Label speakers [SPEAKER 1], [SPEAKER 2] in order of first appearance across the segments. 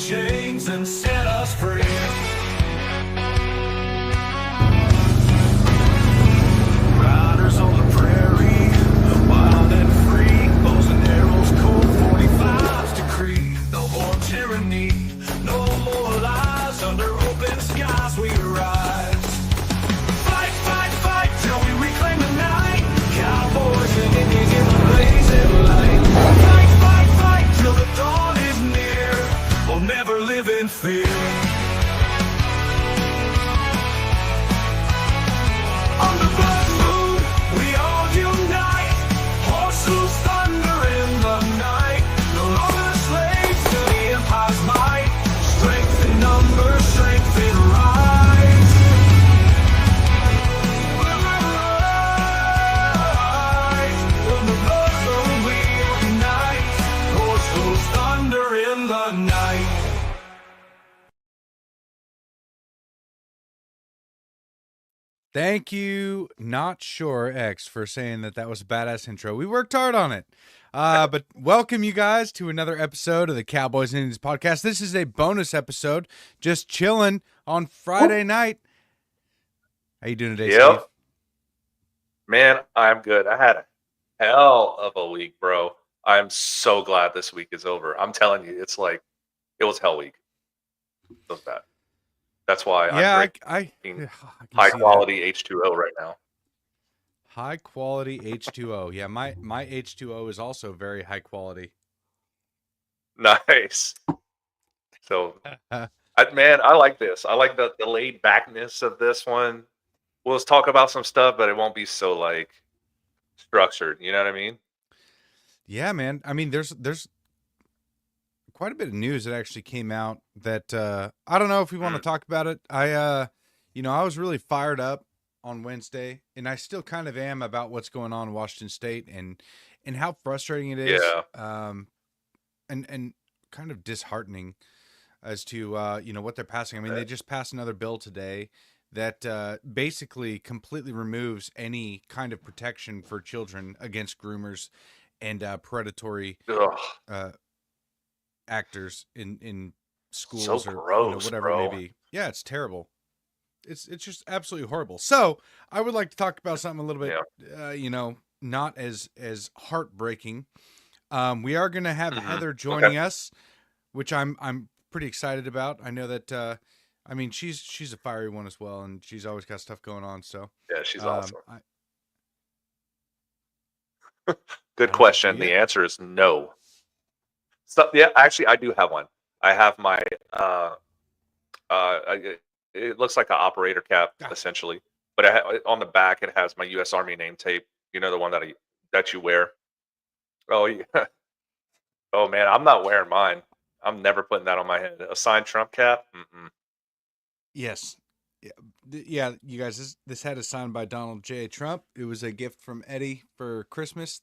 [SPEAKER 1] chains and set us free. Riders on the prairie, wild and free, bows and arrows, Colt 45's decree. No more tyranny, no more lies, under open skies we rise. Fight, fight, fight, till we reclaim the night, cowboys and Indians in the blazing light. Fight, fight, fight, till the dawn is near, we'll never live in fear. On the blood moon, we all unite. Horses thunder in the night. No longer slaves to the empire's might. Strength in numbers, strength in rise. Rise. On the blood moon, we unite. Horses thunder in the night.
[SPEAKER 2] Thank you, Not Sure X, for saying that was a badass intro. We worked hard on it. But welcome you guys to another episode of the Cowboys and Indians podcast. This is a bonus episode, just chilling on Friday night. How you doing today, Steve?
[SPEAKER 3] Man, I'm good. I had a hell of a week, bro. I'm so glad this week is over. I'm telling you, it's like, it was hell week. It was bad. That's why I'm drinking high quality H2O right now.
[SPEAKER 2] High quality H2O. Yeah, my H2O is also very high quality.
[SPEAKER 3] Nice. So, man, I like this. I like the laid backness of this one. We'll talk about some stuff, but it won't be so like structured. You know what I mean?
[SPEAKER 2] Yeah, man. I mean, there's quite a bit of news that actually came out that I don't know if we want to talk about it. I was really fired up on Wednesday, and I still kind of am about what's going on in Washington State and how frustrating it is.
[SPEAKER 3] Yeah.
[SPEAKER 2] And kind of disheartening as to what they're passing. I mean, they just passed another bill today that basically completely removes any kind of protection for children against groomers and predatory actors in schools
[SPEAKER 3] so
[SPEAKER 2] or
[SPEAKER 3] gross,
[SPEAKER 2] whatever
[SPEAKER 3] bro.
[SPEAKER 2] it may be. Yeah, it's terrible. It's just absolutely horrible. So I would like to talk about something a little bit, not as heartbreaking. We are going to have Heather joining us, which I'm pretty excited about. I know that she's a fiery one as well, and she's always got stuff going on. So
[SPEAKER 3] yeah, she's awesome. Good question. The answer is no. So yeah, actually, I do have one. I have my it looks like an operator cap essentially, but on the back it has my U.S. Army name tape. You know, the one that you wear. Oh yeah. Oh man, I'm not wearing mine. I'm never putting that on my head. A signed Trump cap. Mm-mm.
[SPEAKER 2] Yes. Yeah, you guys. This hat is signed by Donald J. Trump. It was a gift from Eddie for Christmas.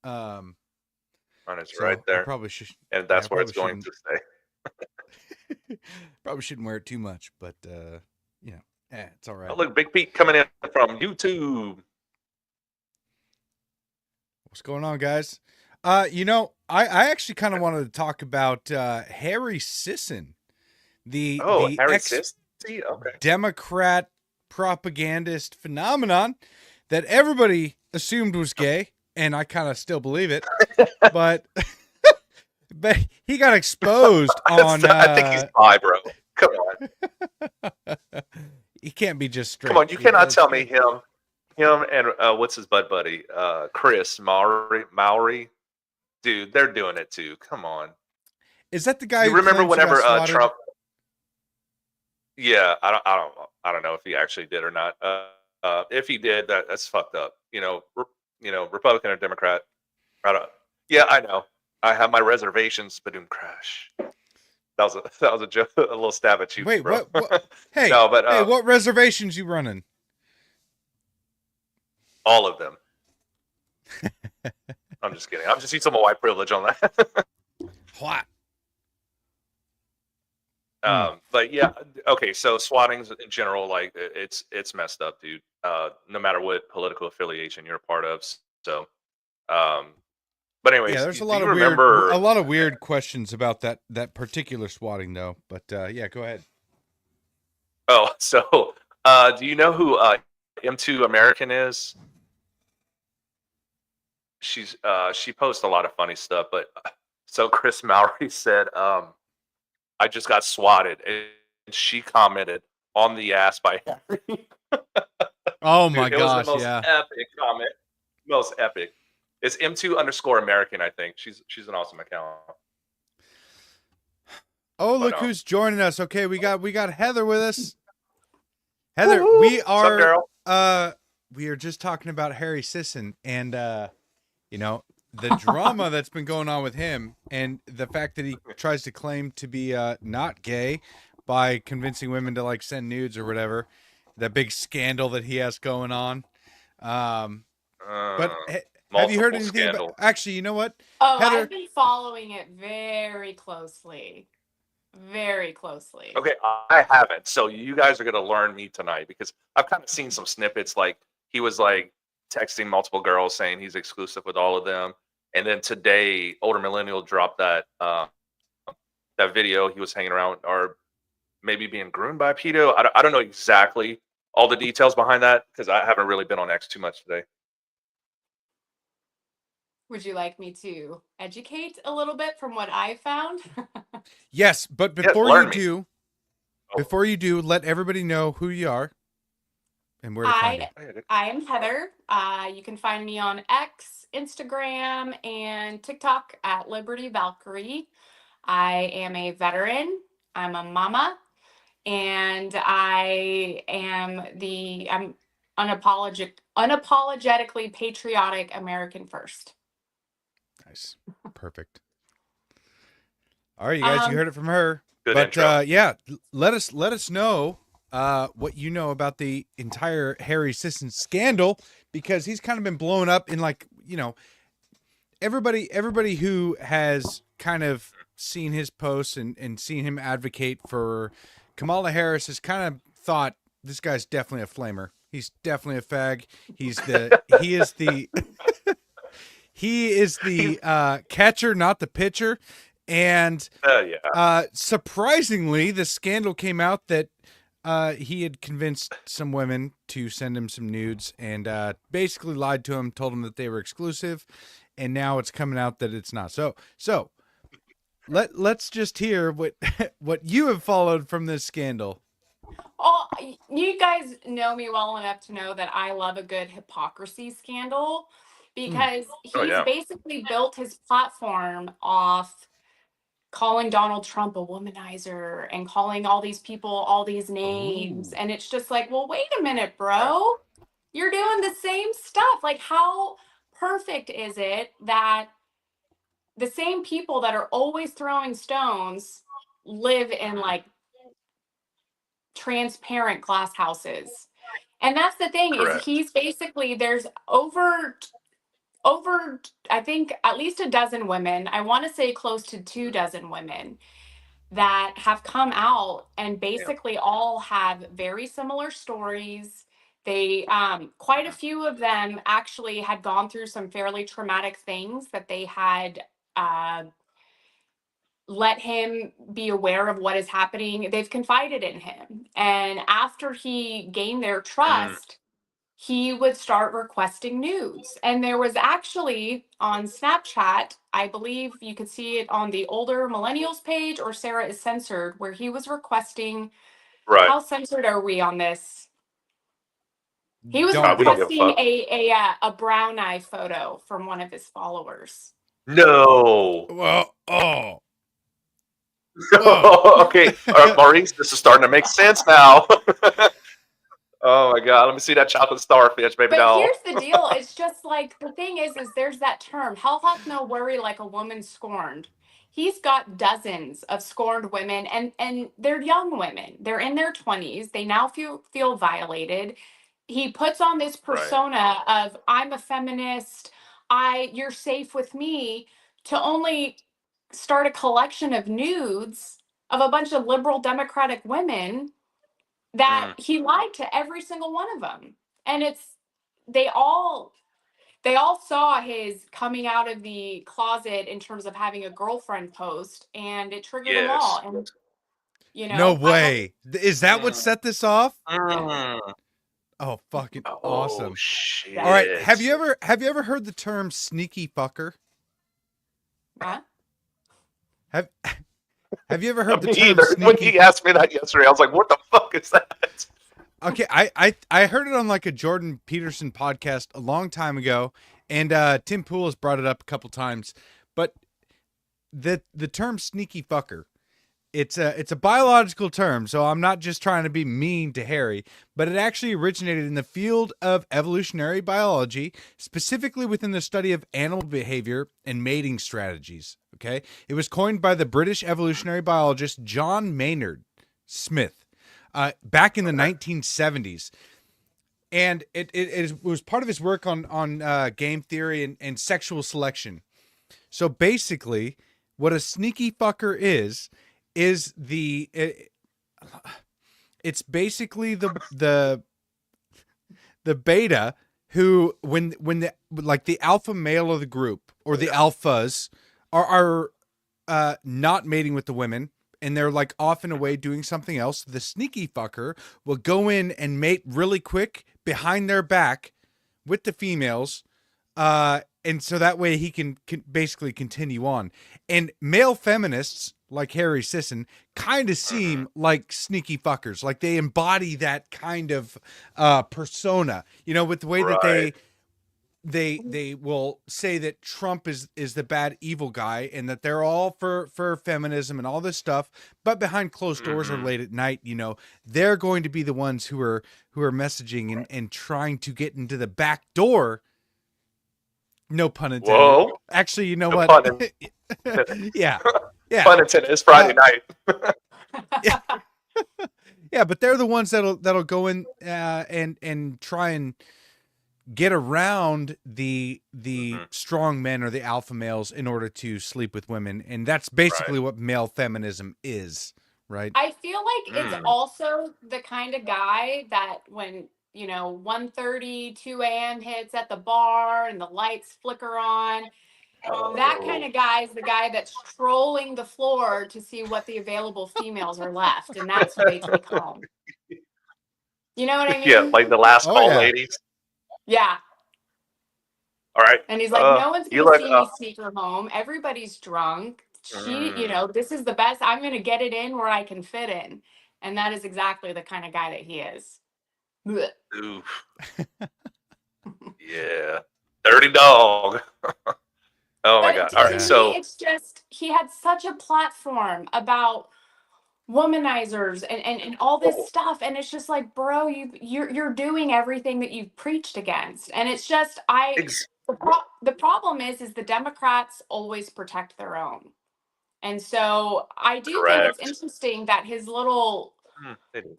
[SPEAKER 3] Mine is right there.
[SPEAKER 2] I probably should,
[SPEAKER 3] and that's where it's going to stay.
[SPEAKER 2] Probably shouldn't wear it too much, but it's all right.
[SPEAKER 3] Oh, look, Big Pete coming in from YouTube.
[SPEAKER 2] What's going on, guys? I actually kind of wanted to talk about Harry Sisson, the
[SPEAKER 3] Harry Sisson, okay,
[SPEAKER 2] Democrat propagandist phenomenon that everybody assumed was gay, and I kind of still believe it, but he got exposed on.
[SPEAKER 3] I think he's bi, bro. Come on.
[SPEAKER 2] He can't be just straight.
[SPEAKER 3] Come on, you cannot tell me him and what's his bud buddy, Chris Mowry. Dude, they're doing it too. Come on.
[SPEAKER 2] Is that the guy?
[SPEAKER 3] You remember whenever Trump? Yeah, I don't know if he actually did or not. If he did, that's fucked up. Republican or Democrat. Yeah, I know. I have my reservations, but crash. That was a joke, a little stab at you.
[SPEAKER 2] Wait,
[SPEAKER 3] bro.
[SPEAKER 2] what? Hey,
[SPEAKER 3] no, but
[SPEAKER 2] hey, what reservations you running?
[SPEAKER 3] All of them. I'm just kidding. I'm just using some white privilege on that.
[SPEAKER 2] What?
[SPEAKER 3] But yeah, okay. So swattings in general, like it's messed up, dude. No matter what political affiliation you're a part of. So, But
[SPEAKER 2] Yeah,
[SPEAKER 3] anyways,
[SPEAKER 2] there's
[SPEAKER 3] do you remember?
[SPEAKER 2] a lot of weird questions about that particular swatting though. But yeah, go ahead.
[SPEAKER 3] Oh, so do you know who M2 American is? She posts a lot of funny stuff, but so Chris Mowry said, I just got swatted, and she commented on the ass by Harry.
[SPEAKER 2] Oh my
[SPEAKER 3] Dude, it was the
[SPEAKER 2] gosh,
[SPEAKER 3] most
[SPEAKER 2] yeah.
[SPEAKER 3] epic comment. Most epic. It's M2 underscore American, I think. She's an awesome account.
[SPEAKER 2] Oh,
[SPEAKER 3] But
[SPEAKER 2] look who's joining us. Okay, we got Heather with us. Heather,
[SPEAKER 3] woo-hoo. What's up, Daryl?
[SPEAKER 2] we are just talking about Harry Sisson and you know, the drama that's been going on with him and the fact that he tries to claim to be not gay by convincing women to like send nudes or whatever. That big scandal that he has going on. But have you heard
[SPEAKER 3] Multiple
[SPEAKER 2] anything about
[SPEAKER 3] scandal.
[SPEAKER 2] actually, you know what?
[SPEAKER 4] Oh,
[SPEAKER 2] Heather,
[SPEAKER 4] I've been following it very closely. Very closely.
[SPEAKER 3] Okay, I haven't. So you guys are gonna learn me tonight because I've kind of seen some snippets. Like he was like texting multiple girls saying he's exclusive with all of them, and then today, older millennial dropped that video. He was hanging around or maybe being groomed by a pedo. I don't know exactly all the details behind that because I haven't really been on X too much today.
[SPEAKER 4] Would you like me to educate a little bit from what I found?
[SPEAKER 2] yes, but
[SPEAKER 3] Yes, learn me.
[SPEAKER 2] before you do, let everybody know who you are and where to find you.
[SPEAKER 4] I am Heather. You can find me on X, Instagram, and TikTok at Liberty Valkyrie. I am a veteran. I'm a mama, and I'm unapologetically patriotic American first.
[SPEAKER 2] Nice. Perfect. All right, you guys, you heard it from her.
[SPEAKER 3] Good
[SPEAKER 2] but
[SPEAKER 3] intro.
[SPEAKER 2] yeah, let us know what you know about the entire Harry Sisson scandal because he's kind of been blown up in like, you know, everybody who has kind of seen his posts and seen him advocate for Kamala Harris has kind of thought this guy's definitely a flamer. He's definitely a fag. He is the catcher, not the pitcher. And surprisingly, the scandal came out that he had convinced some women to send him some nudes and basically lied to him, told him that they were exclusive, and now it's coming out that it's not. So let's just hear what what you have followed from this scandal.
[SPEAKER 4] Oh, you guys know me well enough to know that I love a good hypocrisy scandal because he's basically built his platform off calling Donald Trump a womanizer and calling all these people all these names. And it's just like, well, wait a minute, bro. You're doing the same stuff. Like, how perfect is it that the same people that are always throwing stones live in like transparent glass houses? And that's the thing is he's basically there's over I think at least a dozen women, I want to say close to 24 women that have come out and basically all have very similar stories. They quite a few of them actually had gone through some fairly traumatic things that they had let him be aware of what is happening. They've confided in him. And after he gained their trust, he would start requesting nudes. And there was actually on Snapchat, I believe you could see it on the older millennials page or Sarah is Censored, where he was requesting. How censored are we on this? He was requesting a brown eye photo from one of his followers.
[SPEAKER 3] No.
[SPEAKER 2] Well, oh.
[SPEAKER 3] Okay, Maurice, this is starting to make sense now. Oh my God, let me see that chocolate starfish, baby doll.
[SPEAKER 4] But here's the deal. It's just like, the thing is there's that term, hell hath no worry like a woman scorned. He's got dozens of scorned women and they're young women. They're in their 20s. They now feel violated. He puts on this persona of I'm a feminist, you're safe with me, to only start a collection of nudes of a bunch of liberal Democratic women that he lied to every single one of them. And they all they all saw his coming out of the closet in terms of having a girlfriend post, and it triggered them all. And
[SPEAKER 2] no way. Is that what set this off?
[SPEAKER 4] Yeah.
[SPEAKER 2] Oh, fucking
[SPEAKER 3] Oh,
[SPEAKER 2] awesome.
[SPEAKER 3] Shit.
[SPEAKER 2] All right. Have you ever heard the term sneaky fucker?
[SPEAKER 4] Huh?
[SPEAKER 2] Have you ever heard the term
[SPEAKER 3] either.
[SPEAKER 2] sneaky?
[SPEAKER 3] When he asked me that yesterday, I was like, "What the fuck is that?"
[SPEAKER 2] Okay, I heard it on like a Jordan Peterson podcast a long time ago, and Tim Pool has brought it up a couple times. But the term sneaky fucker, it's a biological term, so I'm not just trying to be mean to Harry, but it actually originated in the field of evolutionary biology, specifically within the study of animal behavior and mating strategies. Okay, it was coined by the British evolutionary biologist John Maynard Smith back in the 1970s. And it was part of his work on game theory and sexual selection. So basically, what a sneaky fucker is it's basically the beta who when the alpha male of the group or the alphas are not mating with the women, and they're like off and away doing something else, the sneaky fucker will go in and mate really quick behind their back with the females, and so that way he can basically continue on. And male feminists like Harry Sisson kind of seem like sneaky fuckers, like they embody that kind of persona, with the way that they will say that Trump is the bad evil guy, and that they're all for feminism and all this stuff, but behind closed doors or late at night, they're going to be the ones who are messaging and trying to get into the back door. No pun intended.
[SPEAKER 3] Whoa.
[SPEAKER 2] Actually, you know
[SPEAKER 3] No
[SPEAKER 2] what?
[SPEAKER 3] Pun
[SPEAKER 2] yeah.
[SPEAKER 3] Pun intended. It's Friday night.
[SPEAKER 2] Yeah, but they're the ones that'll go in and try and get around the strong men or the alpha males in order to sleep with women, and that's basically what male feminism is, right?
[SPEAKER 4] I feel like it's also the kind of guy that when 1:30, 2 a.m. hits at the bar and the lights flicker on, that kind of guy is the guy that's trolling the floor to see what the available females are left, and that's who they take home. You know what I mean?
[SPEAKER 3] Yeah, like the last call ladies.
[SPEAKER 4] Yeah.
[SPEAKER 3] All right.
[SPEAKER 4] And he's like, no one's going to see me sneak her home. Everybody's drunk. She, this is the best. I'm going to get it in where I can fit in. And that is exactly the kind of guy that he is.
[SPEAKER 3] Oof. Yeah. Dirty dog. Oh my God. All right. So
[SPEAKER 4] it's just, he had such a platform about womanizers and all this stuff, and it's just like, bro, you're doing everything that you've preached against. And it's just the problem is the Democrats always protect their own. And so I do think it's interesting that his little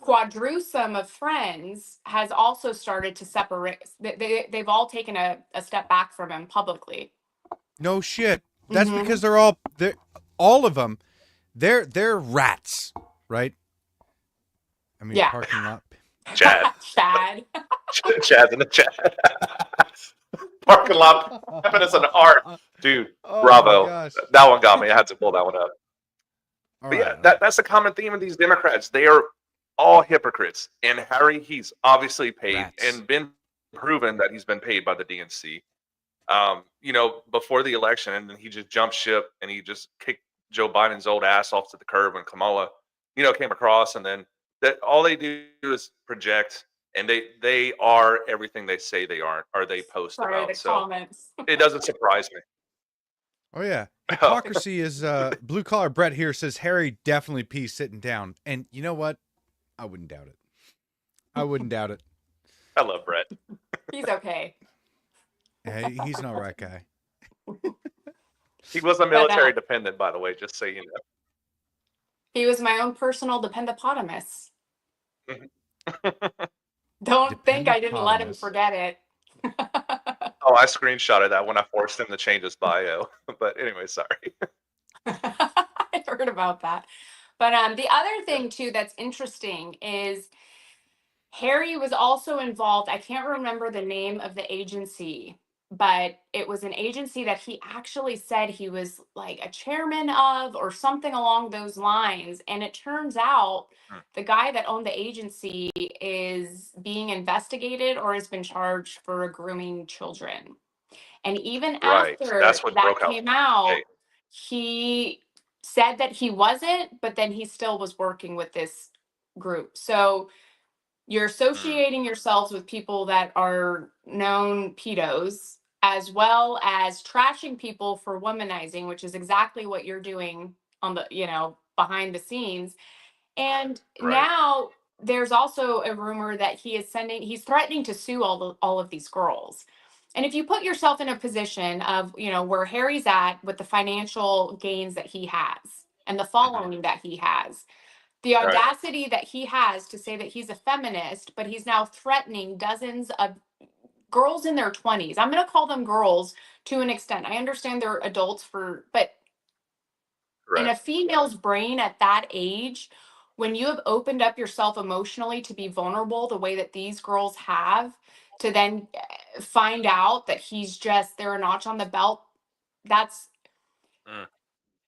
[SPEAKER 4] quadrusum of friends has also started to separate. They've all taken a step back from him publicly.
[SPEAKER 2] No shit. That's because they're all of them. They're rats, right? I mean, parking lot.
[SPEAKER 3] Chad. Chad's in the chat. Parking lot feminism and art. Dude, bravo. That one got me. I had to pull that one up. But yeah, that's a common theme of these Democrats. They are all hypocrites. And Harry, he's obviously paid and been proven that he's been paid by the DNC. Before the election, and then he just jumped ship and he just kicked Joe Biden's old ass off to the curb when Kamala, came across, and then that all they do is project, and they are everything they say they aren't, or they post about. So
[SPEAKER 4] comments.
[SPEAKER 3] It doesn't surprise me.
[SPEAKER 2] Oh yeah, hypocrisy is blue collar. Brett here says Harry definitely pees sitting down, and you know what? I wouldn't doubt it. I
[SPEAKER 3] love Brett.
[SPEAKER 4] He's okay.
[SPEAKER 2] Hey, he's an all right guy.
[SPEAKER 3] He was a military dependent, by the way, just so you know.
[SPEAKER 4] He was my own personal dependopotamus. Don't think I didn't let him forget it.
[SPEAKER 3] Oh, I screenshotted that when I forced him to change his bio. But anyway, sorry.
[SPEAKER 4] I heard about that. But the other thing, too, that's interesting is Harry was also involved. I can't remember the name of the agency, but it was an agency that he actually said he was like a chairman of or something along those lines. And it turns out the guy that owned the agency is being investigated or has been charged for grooming children. And even
[SPEAKER 3] Right.
[SPEAKER 4] after
[SPEAKER 3] That's what
[SPEAKER 4] that
[SPEAKER 3] broke out.
[SPEAKER 4] came out,
[SPEAKER 3] Hey.
[SPEAKER 4] he said that he wasn't, but then he still was working with this group. So you're associating yourselves with people that are known pedos, as well as trashing people for womanizing, which is exactly what you're doing on the, behind the scenes. And
[SPEAKER 3] Right.
[SPEAKER 4] now there's also a rumor that he's threatening to sue all of these girls. And if you put yourself in a position of, where Harry's at with the financial gains that he has and the following that he has, the
[SPEAKER 3] Right.
[SPEAKER 4] audacity that he has to say that he's a feminist, but he's now threatening dozens of girls in their 20s. I'm going to call them girls to an extent. I understand they're adults but in
[SPEAKER 3] Right.
[SPEAKER 4] a female's brain at that age, when you have opened up yourself emotionally to be vulnerable the way that these girls have, to then find out that they're a notch on the belt, that's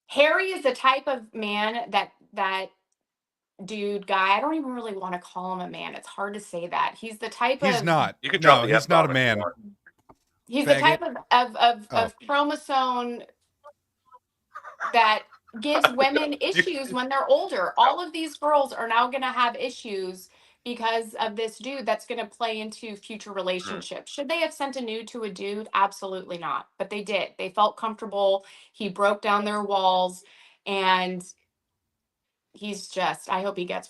[SPEAKER 4] Harry is the type of man that dude guy. I don't even really want to call him a man. It's hard to say that. He's the type
[SPEAKER 2] He's
[SPEAKER 4] of
[SPEAKER 2] not.
[SPEAKER 3] You could drop
[SPEAKER 2] No,
[SPEAKER 3] the
[SPEAKER 2] he's
[SPEAKER 3] F
[SPEAKER 2] not a
[SPEAKER 3] bomb if you
[SPEAKER 2] man.
[SPEAKER 3] want.
[SPEAKER 4] he's
[SPEAKER 2] Faggot.
[SPEAKER 4] the type of chromosome that gives women issues when they're older. All of these girls are now going to have issues because of this dude that's going to play into future relationships. Should they have sent a nude to a dude? Absolutely not. But they did. They felt comfortable. He broke down their walls, and I hope he gets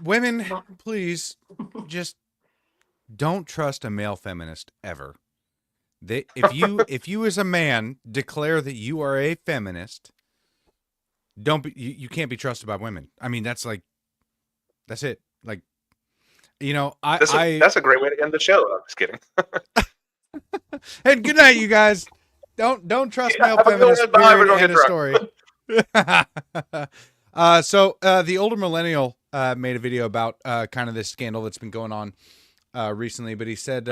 [SPEAKER 2] Women, please just don't trust a male feminist ever. If you as a man declare that you are a feminist, you can't be trusted by women. I mean, that's it. Like,
[SPEAKER 3] That's a great way to end the show. I'm just kidding.
[SPEAKER 2] And good night, you guys. Don't trust male feminists.
[SPEAKER 3] Bye,
[SPEAKER 2] Period. End of story. So the older millennial made a video about kind of this scandal that's been going on recently, but he said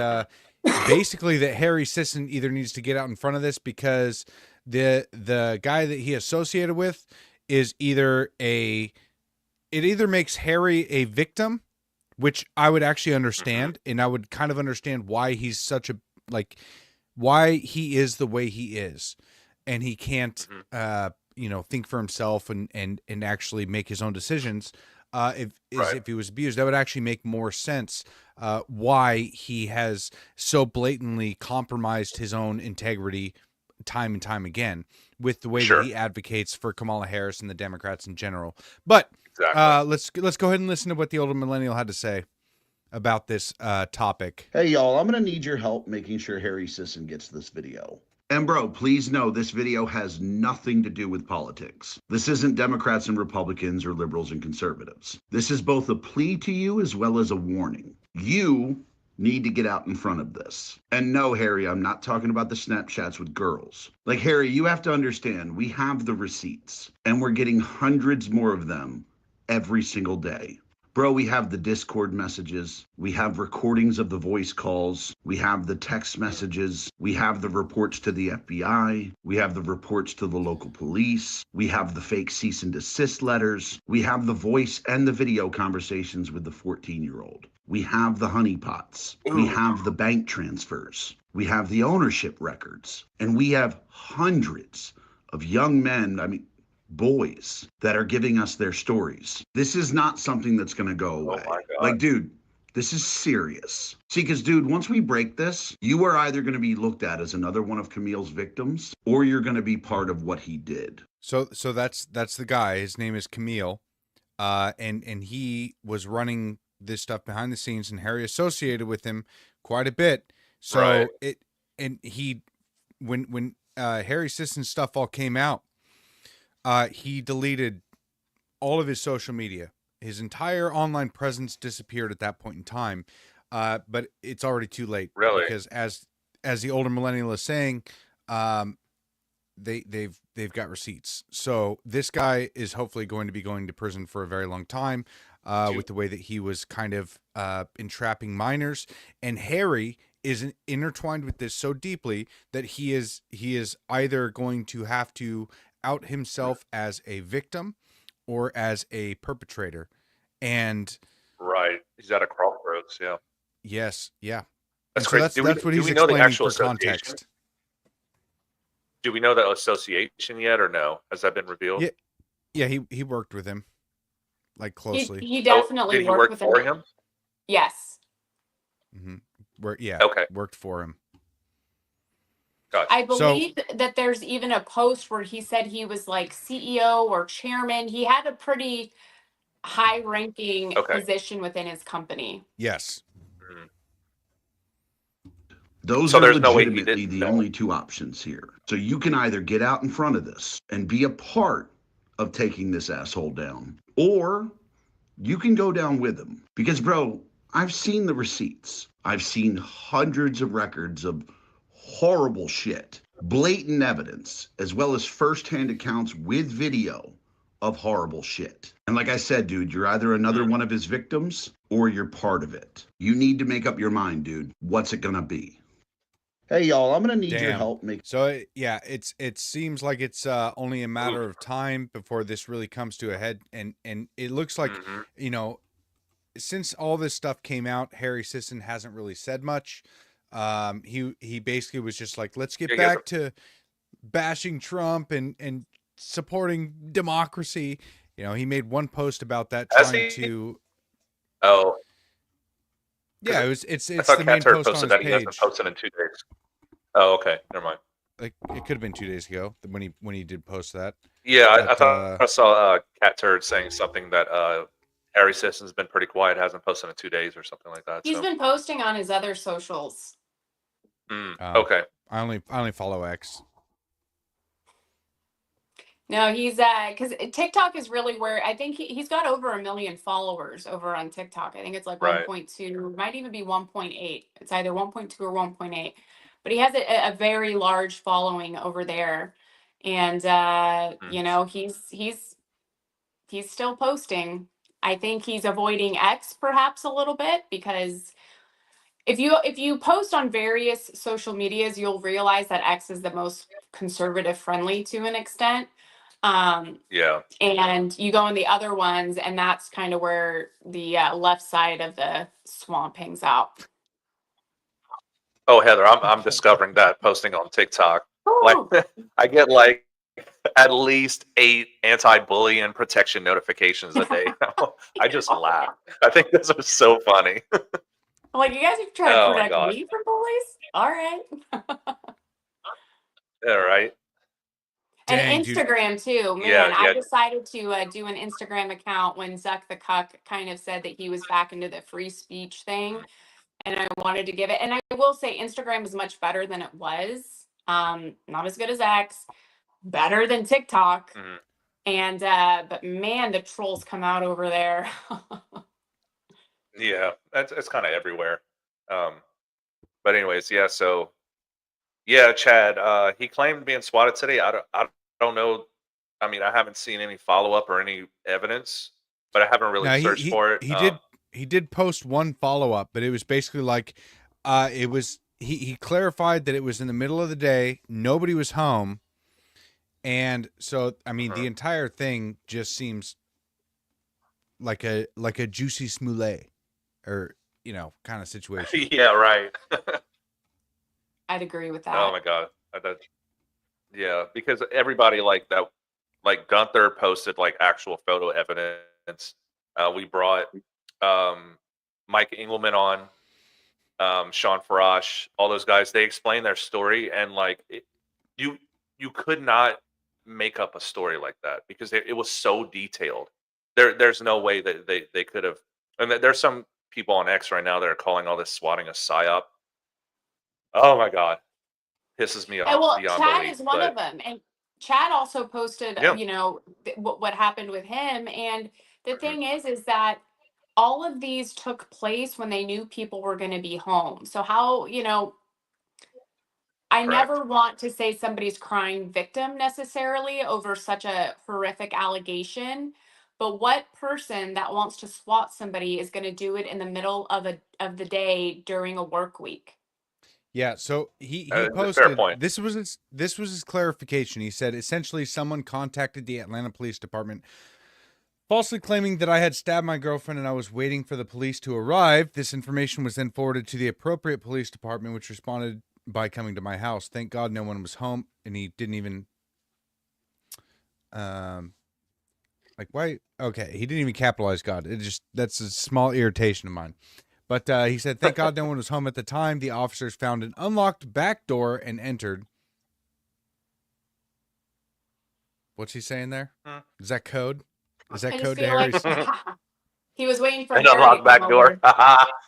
[SPEAKER 2] basically that Harry Sisson either needs to get out in front of this because the guy that he associated with is it either makes Harry a victim, which I would actually understand, and I would kind of understand why he's why he is the way he is, and he can't think for himself and actually make his own decisions. If he was abused, that would actually make more sense. Why he has so blatantly compromised his own integrity time and time again with the way that he advocates for Kamala Harris and the Democrats in general. But let's go ahead and listen to what the older millennial had to say about this topic.
[SPEAKER 5] Hey, y'all, I'm going to need your help making sure Harry Sisson gets this video. And bro, please know this video has nothing to do with politics. This isn't Democrats and Republicans or liberals and conservatives. This is both a plea to you as well as a warning. You need to get out in front of this. And no, Harry, I'm not talking about the Snapchats with girls. Like, Harry, you have to understand, we have the receipts, and we're getting hundreds more of them every single day. Bro, we have the Discord messages, we have recordings of the voice calls, we have the text messages, we have the reports to the FBI, we have the reports to the local police, we have the fake cease and desist letters, we have the voice and the video conversations with the 14-year-old. We have the honeypots, we have the bank transfers, we have the ownership records, and we have hundreds of young men, boys that are giving us their stories. This is not something that's going to go away.
[SPEAKER 3] Oh my God.
[SPEAKER 5] Like, dude, this is serious. See, because, dude, once we break this, you are either going to be looked at as another one of Camille's victims, or you're going to be part of what he did.
[SPEAKER 2] So that's the guy. His name is Camille, and he was running this stuff behind the scenes, and Harry associated with him quite a bit. So when Harry Sisson's stuff all came out, he deleted all of his social media. His entire online presence disappeared at that point in time. But it's already too late.
[SPEAKER 3] Really?
[SPEAKER 2] Because as the older millennial is saying, they've got receipts. So this guy is hopefully going to be going to prison for a very long time, with the way that he was kind of entrapping minors. And Harry is intertwined with this so deeply that he is either going to have to out himself as a victim or as a perpetrator. And
[SPEAKER 3] right, he's at a crossroads. Yeah,
[SPEAKER 2] yes, yeah.
[SPEAKER 3] that's
[SPEAKER 2] And so
[SPEAKER 3] crazy.
[SPEAKER 2] that's what
[SPEAKER 3] Do
[SPEAKER 2] he's
[SPEAKER 3] we know the
[SPEAKER 2] explaining
[SPEAKER 3] actual
[SPEAKER 2] for
[SPEAKER 3] association?
[SPEAKER 2] context.
[SPEAKER 3] Do we know the association yet, or no? Has that been revealed?
[SPEAKER 2] Yeah, he worked with him like closely.
[SPEAKER 4] He
[SPEAKER 3] Oh,
[SPEAKER 4] definitely
[SPEAKER 3] did he
[SPEAKER 4] worked
[SPEAKER 3] work
[SPEAKER 4] with
[SPEAKER 3] for
[SPEAKER 4] him.
[SPEAKER 3] him?
[SPEAKER 4] Yes.
[SPEAKER 2] Mm-hmm. Yeah,
[SPEAKER 3] Okay,
[SPEAKER 2] worked for him.
[SPEAKER 3] gotcha.
[SPEAKER 4] I
[SPEAKER 2] So
[SPEAKER 4] believe that there's even a post where he said he was like CEO or chairman. He had a pretty high ranking
[SPEAKER 3] Okay.
[SPEAKER 4] position within his company.
[SPEAKER 2] yes,
[SPEAKER 3] Mhm.
[SPEAKER 5] Those
[SPEAKER 3] So
[SPEAKER 5] are
[SPEAKER 3] there's no way he
[SPEAKER 5] legitimately
[SPEAKER 3] didn't
[SPEAKER 5] the
[SPEAKER 3] know.
[SPEAKER 5] only two options here. So you can either get out in front of this and be a part of taking this asshole down, or you can go down with him. Because, bro, I've seen the receipts. I've seen hundreds of records of horrible shit, blatant evidence, as well as firsthand accounts with video of horrible shit. And like I said, dude, you're either another one of his victims or you're part of it. You need to make up your mind, dude. What's it gonna be? Hey, y'all, I'm gonna need your
[SPEAKER 2] damn.
[SPEAKER 5] help making.
[SPEAKER 2] So yeah, it seems like it's only a matter of time before this really comes to a head, and it looks like since all this stuff came out, Harry Sisson hasn't really said much. He basically was just like, let's get back to bashing Trump and supporting democracy. He made one post about that, trying to.
[SPEAKER 3] Oh,
[SPEAKER 2] Yeah, it's
[SPEAKER 3] I thought
[SPEAKER 2] the main
[SPEAKER 3] Catturd
[SPEAKER 2] post on
[SPEAKER 3] posted
[SPEAKER 2] his
[SPEAKER 3] that he hasn't
[SPEAKER 2] page.
[SPEAKER 3] posted in 2 days. Oh, okay, never mind.
[SPEAKER 2] Like it could have been 2 days ago when he did post that.
[SPEAKER 3] Yeah,
[SPEAKER 2] But,
[SPEAKER 3] I thought I saw Catturd saying something that Harry Sisson's been pretty quiet, hasn't posted in 2 days or something like that.
[SPEAKER 4] He's
[SPEAKER 3] So
[SPEAKER 4] been posting on his other socials.
[SPEAKER 3] okay,
[SPEAKER 2] I only follow X.
[SPEAKER 4] No, he's because TikTok is really where I think he's got over 1 million followers over on TikTok. I think it's like
[SPEAKER 3] right.
[SPEAKER 4] 1.2, might even be 1.8. It's either 1.2 or 1.8. But he has a very large following over there, and he's still posting. I think he's avoiding X perhaps a little bit because if you post on various social medias, you'll realize that X is the most conservative friendly to an extent.
[SPEAKER 3] Yeah.
[SPEAKER 4] And you go in the other ones, and that's kind of where the left side of the swamp hangs out.
[SPEAKER 3] Oh, Heather, I'm discovering that posting on TikTok. Like I get like at least 8 anti-bullying protection notifications a day. I just laugh. I think those are so funny.
[SPEAKER 4] I'm like, you guys are trying to
[SPEAKER 3] Oh my
[SPEAKER 4] protect
[SPEAKER 3] god.
[SPEAKER 4] me from bullies? All right.
[SPEAKER 3] Yeah, right.
[SPEAKER 4] And
[SPEAKER 2] Dang, dude.
[SPEAKER 4] Instagram too, man.
[SPEAKER 3] Yeah,
[SPEAKER 4] I decided to do an Instagram account when Zuck the Cuck kind of said that he was back into the free speech thing, and I wanted to give it. And I will say, Instagram is much better than it was. Not as good as X, better than TikTok.
[SPEAKER 3] Mhm.
[SPEAKER 4] And but man, the trolls come out over there.
[SPEAKER 3] Yeah, it's kind of everywhere. But anyways, yeah. So yeah, Chad. He claimed being swatted today. I don't know. I mean, I haven't seen any follow up or any evidence, but I haven't really
[SPEAKER 2] Now
[SPEAKER 3] searched for it.
[SPEAKER 2] he did post one follow up, but it was basically like it was he clarified that it was in the middle of the day, nobody was home, and so I mean the entire thing just seems like a juicy smoulet or kind of situation.
[SPEAKER 3] Yeah, right.
[SPEAKER 4] I'd agree with that.
[SPEAKER 3] Oh my god. Yeah, because everybody like that, like Gunther posted like actual photo evidence. We brought Mike Engelman on, Sean Farash, all those guys. They explained their story, and like you could not make up a story like that because it was so detailed. There's no way that they could have. And there's some people on X right now that are calling all this swatting a psyop. Oh my god, pisses me off
[SPEAKER 4] Well,
[SPEAKER 3] beyond
[SPEAKER 4] Chad
[SPEAKER 3] belief.
[SPEAKER 4] is one of them, and Chad also posted,
[SPEAKER 3] Yeah.
[SPEAKER 4] what happened with him. And the thing is that all of these took place when they knew people were going to be home. So how, I never want to say somebody's crying victim necessarily over such a horrific allegation, but what person that wants to swat somebody is going to do it in the middle of the day during a work week?
[SPEAKER 2] Yeah, so he
[SPEAKER 3] Fair
[SPEAKER 2] posted
[SPEAKER 3] point.
[SPEAKER 2] this was his clarification. He said essentially someone contacted the Atlanta Police Department falsely claiming that I had stabbed my girlfriend and I was waiting for the police to arrive. This information was then forwarded to the appropriate police department, which responded by coming to my house. Thank God no one was home, and he didn't even like why okay, he didn't even capitalize God. That's a small irritation of mine. But he said, thank God no one was home at the time. The officers found an unlocked back door and entered. What's he saying there? Is that code? Is that
[SPEAKER 4] I just
[SPEAKER 2] code to
[SPEAKER 4] feel
[SPEAKER 2] Harry's?
[SPEAKER 4] like he was waiting for
[SPEAKER 3] An
[SPEAKER 4] Harry to
[SPEAKER 3] unlocked
[SPEAKER 4] come
[SPEAKER 3] back door.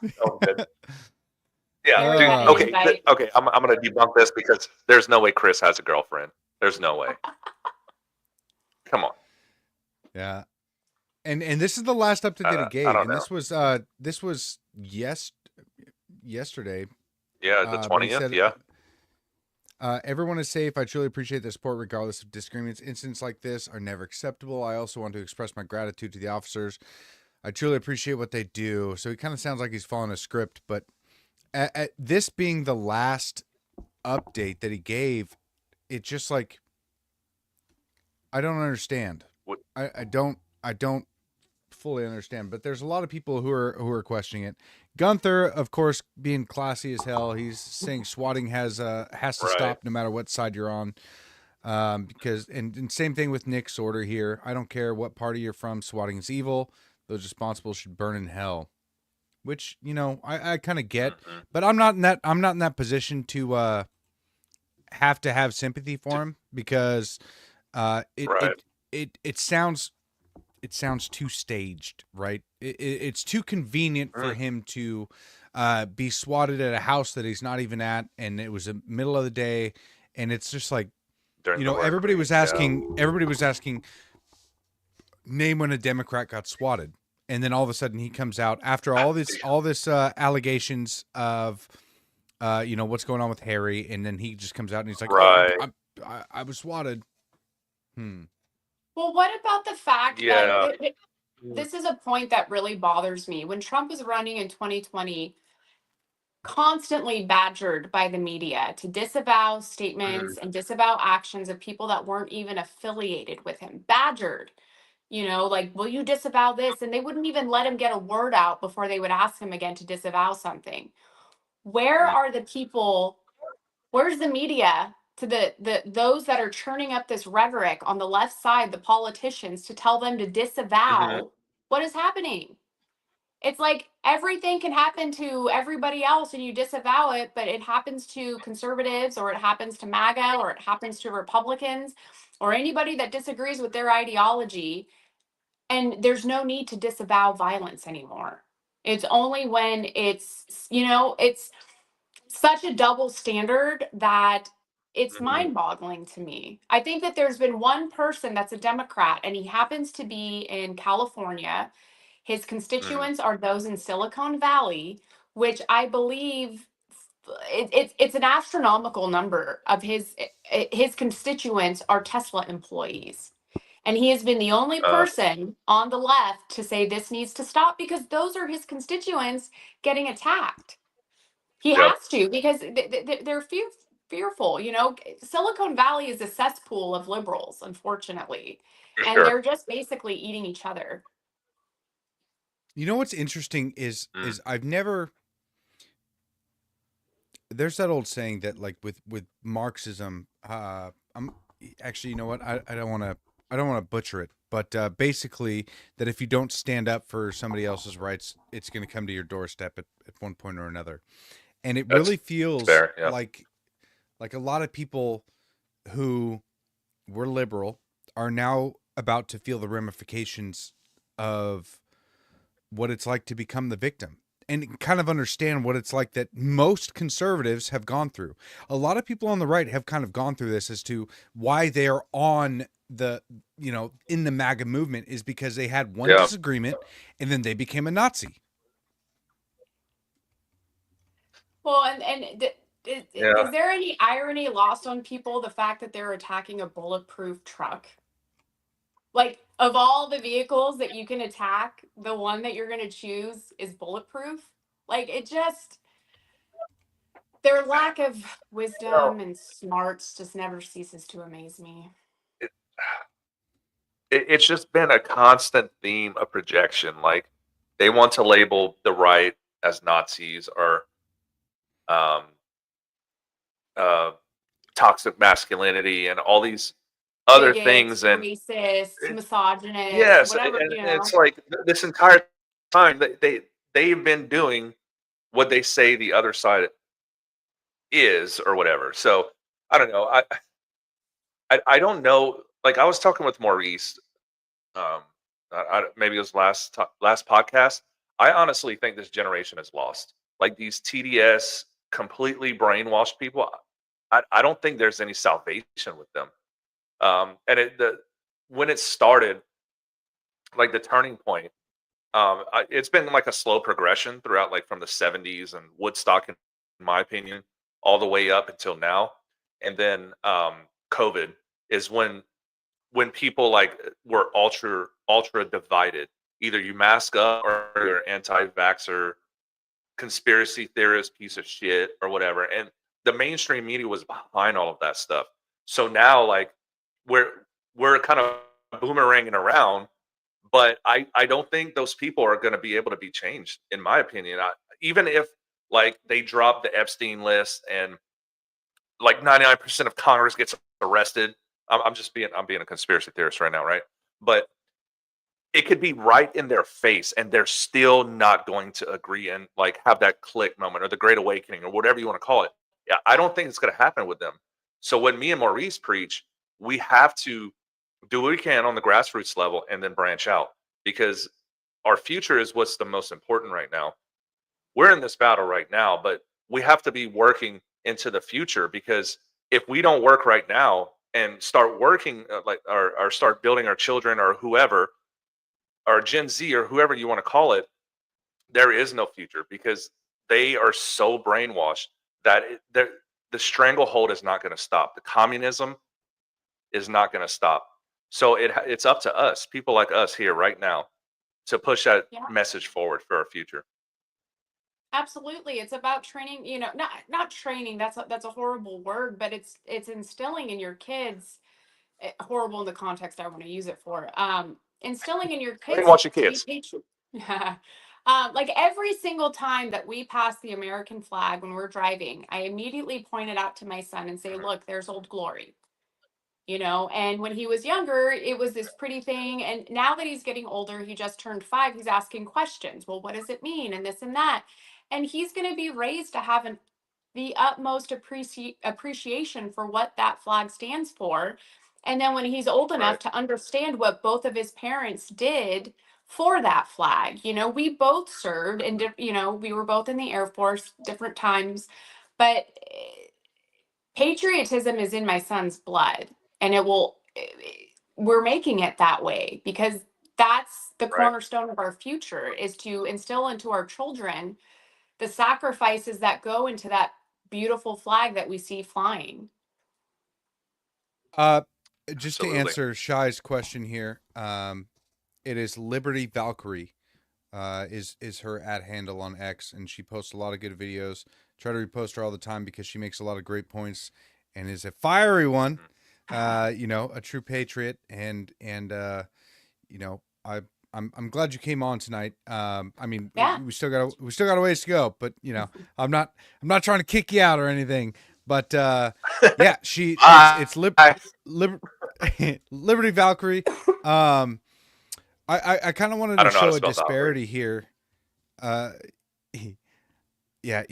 [SPEAKER 4] over.
[SPEAKER 3] Oh, good. Yeah,
[SPEAKER 4] Harry
[SPEAKER 3] dude.
[SPEAKER 4] got an
[SPEAKER 3] Okay,
[SPEAKER 4] invite.
[SPEAKER 3] okay. I'm gonna debunk this because there's no way Chris has a girlfriend. There's no way. Come on.
[SPEAKER 2] Yeah. And this is the last update that he gave.
[SPEAKER 3] I don't
[SPEAKER 2] And
[SPEAKER 3] know.
[SPEAKER 2] this was yesterday.
[SPEAKER 3] Yeah, the
[SPEAKER 2] But he
[SPEAKER 3] 20th.
[SPEAKER 2] said,
[SPEAKER 3] Yeah.
[SPEAKER 2] everyone is safe. I truly appreciate the support regardless of disagreements. Incidents like this are never acceptable. I also want to express my gratitude to the officers. I truly appreciate what they do. So he kind of sounds like he's following a script, but at this being the last update that he gave, it just like, I don't understand.
[SPEAKER 3] What?
[SPEAKER 2] I don't fully understand, but there's a lot of people who are questioning it. Gunther, of course, being classy as hell, he's saying swatting has to
[SPEAKER 3] Right.
[SPEAKER 2] stop no matter what side you're on. Because and same thing with Nick's order here. I don't care what party you're from, swatting is evil. Those responsible should burn in hell. Which, you know, I kind of get, but I'm not in that position to have to have sympathy for him because it sounds too staged, right? It's too convenient for him to be swatted at a house that he's not even at, and it was the middle of the day, and it's just like, you know, everybody was asking, name when a Democrat got swatted, and then all of a sudden he comes out after all this allegations of, you know, what's going on with Harry, and then he just comes out and he's like,
[SPEAKER 3] Right.
[SPEAKER 2] oh, I was swatted.
[SPEAKER 4] Well, what about the fact that this is a point that really bothers me? When Trump was running in 2020, constantly badgered by the media to disavow statements and disavow actions of people that weren't even affiliated with him. Badgered, you know, like, will you disavow this? And they wouldn't even let him get a word out before they would ask him again to disavow something. Where are the people? Where's the media to the those that are churning up this rhetoric on the left side, the politicians, to tell them to disavow what is happening? It's like everything can happen to everybody else and you disavow it, but it happens to conservatives or it happens to MAGA or it happens to Republicans or anybody that disagrees with their ideology. And there's no need to disavow violence anymore. It's only when it's, you know, it's such a double standard that it's mind boggling to me. I think that there's been one person that's a Democrat and he happens to be in California. His constituents are those in Silicon Valley, which I believe it's an astronomical number of his constituents are Tesla employees. And he has been the only person on the left to say this needs to stop because those are his constituents getting attacked. He has to because they're fearful. You know, Silicon Valley is a cesspool of liberals, unfortunately, and they're just basically eating each other.
[SPEAKER 2] You know what's interesting is I've never. There's that old saying that like with Marxism, I'm actually, you know what, I don't want to butcher it, but basically that if you don't stand up for somebody else's rights, it's going to come to your doorstep at one point or another. And it really feels like a lot of people who were liberal are now about to feel the ramifications of what it's like to become the victim and kind of understand what it's like that most conservatives have gone through. A lot of people on the right have kind of gone through this as to why they're on the, you know, in the MAGA movement is because they had one disagreement and then they became a Nazi.
[SPEAKER 4] Well, is there any irony lost on people, the fact that they're attacking a bulletproof truck? Like, of all the vehicles that you can attack, the one that you're going to choose is bulletproof? Like, it just... Their lack of
[SPEAKER 3] You know,
[SPEAKER 4] wisdom and smarts just never ceases to amaze me.
[SPEAKER 3] it, it's just been a constant theme of projection. Like they want to label the right as Nazis or um, uh, toxic masculinity and all these other
[SPEAKER 4] Bigots,
[SPEAKER 3] things, and
[SPEAKER 4] racist,
[SPEAKER 3] it,
[SPEAKER 4] misogynist,
[SPEAKER 3] yes,
[SPEAKER 4] whatever,
[SPEAKER 3] and it's like this entire time they've been doing what they say the other side is or whatever. So I don't know. I don't know. Like I was talking with Maurice, um, maybe it was last podcast. I honestly think this generation is lost. Like these TDS completely brainwashed people. I don't think there's any salvation with them. And when it started, like the turning point, it's been like a slow progression throughout, like from the '70s and Woodstock, in my opinion, all the way up until now. And then COVID is when people like were ultra divided. Either you mask up or you're anti-vaxxer, conspiracy theorist, piece of shit, or whatever. And the mainstream media was behind all of that stuff. So now, like, we're we're kind of boomeranging around, but I don't think those people are going to be able to be changed, in my opinion. Even if like they drop the Epstein list and like 99% of Congress gets arrested. I'm being a conspiracy theorist right now, right? But it could be right in their face and they're still not going to agree and like have that click moment or the great awakening or whatever you want to call it. Yeah, I don't think it's going to happen with them. So when me and Maurice preach, we have to do what we can on the grassroots level and then branch out, because our future is what's the most important right now. We're in this battle right now, but we have to be working into the future, because if we don't work right now and start working or start building our children or whoever, or Gen Z or whoever you want to call it, there is no future, because they are so brainwashed that the stranglehold is not going to stop. The communism is not going to stop. So it's up to us, people like us here right now, to push that
[SPEAKER 4] yeah.
[SPEAKER 3] message forward for our future.
[SPEAKER 4] Absolutely. It's about training, not training, that's a horrible word, but it's instilling in your kids, horrible in the context I want to use it for. Instilling in your kids
[SPEAKER 3] Brainwash your
[SPEAKER 4] to be
[SPEAKER 3] kids.
[SPEAKER 4] patient. Like every single time that we pass the American flag when we're driving, I immediately point it out to my son and say, look, there's Old Glory. And when he was younger, it was this pretty thing. And now that he's getting older, he just turned 5, he's asking questions. Well, what does it mean? And this and that. And he's going to be raised to have the utmost appreciation for what that flag stands for. And then when he's old enough
[SPEAKER 3] Right.
[SPEAKER 4] to understand what both of his parents did for that flag, we both served and, we were both in the Air Force, different times, but patriotism is in my son's blood, and we're making it that way because that's the
[SPEAKER 3] Right.
[SPEAKER 4] cornerstone of our future, is to instill into our children the sacrifices that go into that beautiful flag that we see flying.
[SPEAKER 2] Just to
[SPEAKER 3] Absolutely.
[SPEAKER 2] answer Shai's question here, it is Liberty Valkyrie, is her @handle on X, and she posts a lot of good videos. Try to repost her all the time because she makes a lot of great points and is a fiery one. A true patriot, and I'm glad you came on tonight.
[SPEAKER 4] Yeah.
[SPEAKER 2] we still got a ways to go, but I'm not trying to kick you out or anything. But yeah, it's Liberty Valkyrie. I kind of wanted to show a disparity here. Yeah,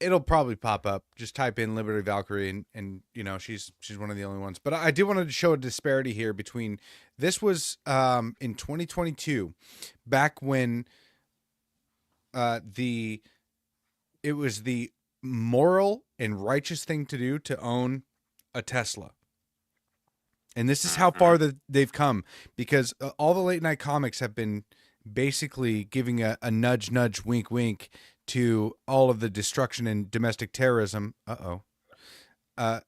[SPEAKER 2] it'll probably pop up. Just type in Liberty Valkyrie, and she's one of the only ones. But I did want to show a disparity here between this was in 2022, back when it was the moral and righteous thing to do to own a Tesla. And this is how far that they've come, because all the late night comics have been basically giving a nudge, nudge, wink, wink to all of the destruction and domestic terrorism. That I